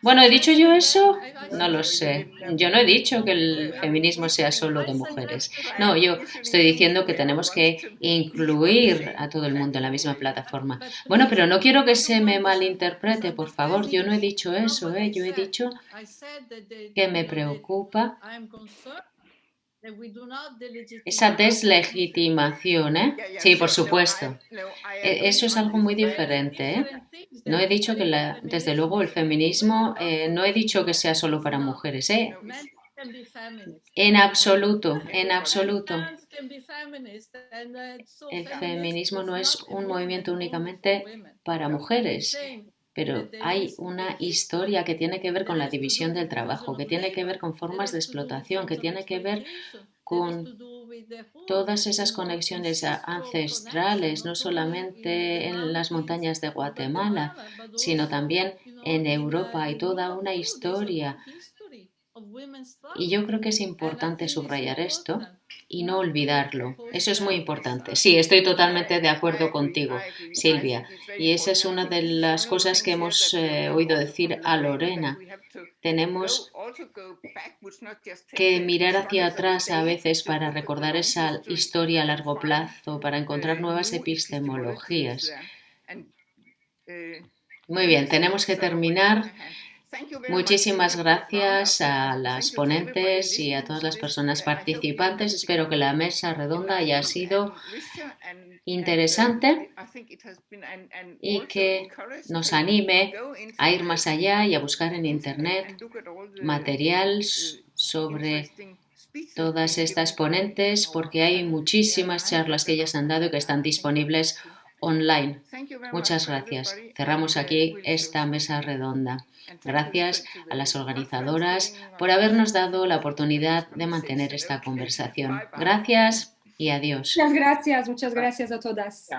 Bueno, ¿he dicho yo eso? No lo sé. Yo no he dicho que el feminismo sea solo de mujeres. No, yo estoy diciendo que tenemos que incluir a todo el mundo en la misma plataforma. Bueno, pero no quiero que se me malinterprete, por favor. Yo no he dicho eso, ¿eh? Yo he dicho que me preocupa esa deslegitimación, ¿eh? Sí, por supuesto. Eso es algo muy diferente, ¿eh? No he dicho que, desde luego, el feminismo, no he dicho que sea solo para mujeres, ¿eh? En absoluto, en absoluto. El feminismo no es un movimiento únicamente para mujeres, pero hay una historia que tiene que ver con la división del trabajo, que tiene que ver con formas de explotación, que tiene que ver con todas esas conexiones ancestrales, no solamente en las montañas de Guatemala, sino también en Europa. Hay toda una historia. Y yo creo que es importante subrayar esto y no olvidarlo. Eso es muy importante. Sí, estoy totalmente de acuerdo contigo, Silvia. Y esa es una de las cosas que hemos oído decir a Lorena. Tenemos que mirar hacia atrás a veces para recordar esa historia a largo plazo, para encontrar nuevas epistemologías. Muy bien, tenemos que terminar. Muchísimas gracias a las ponentes y a todas las personas participantes. Espero que la mesa redonda haya sido interesante y que nos anime a ir más allá y a buscar en Internet material sobre todas estas ponentes, porque hay muchísimas charlas que ellas han dado y que están disponibles online. Muchas gracias. Cerramos aquí esta mesa redonda. Gracias a las organizadoras por habernos dado la oportunidad de mantener esta conversación. Gracias y adiós. Muchas gracias a todas.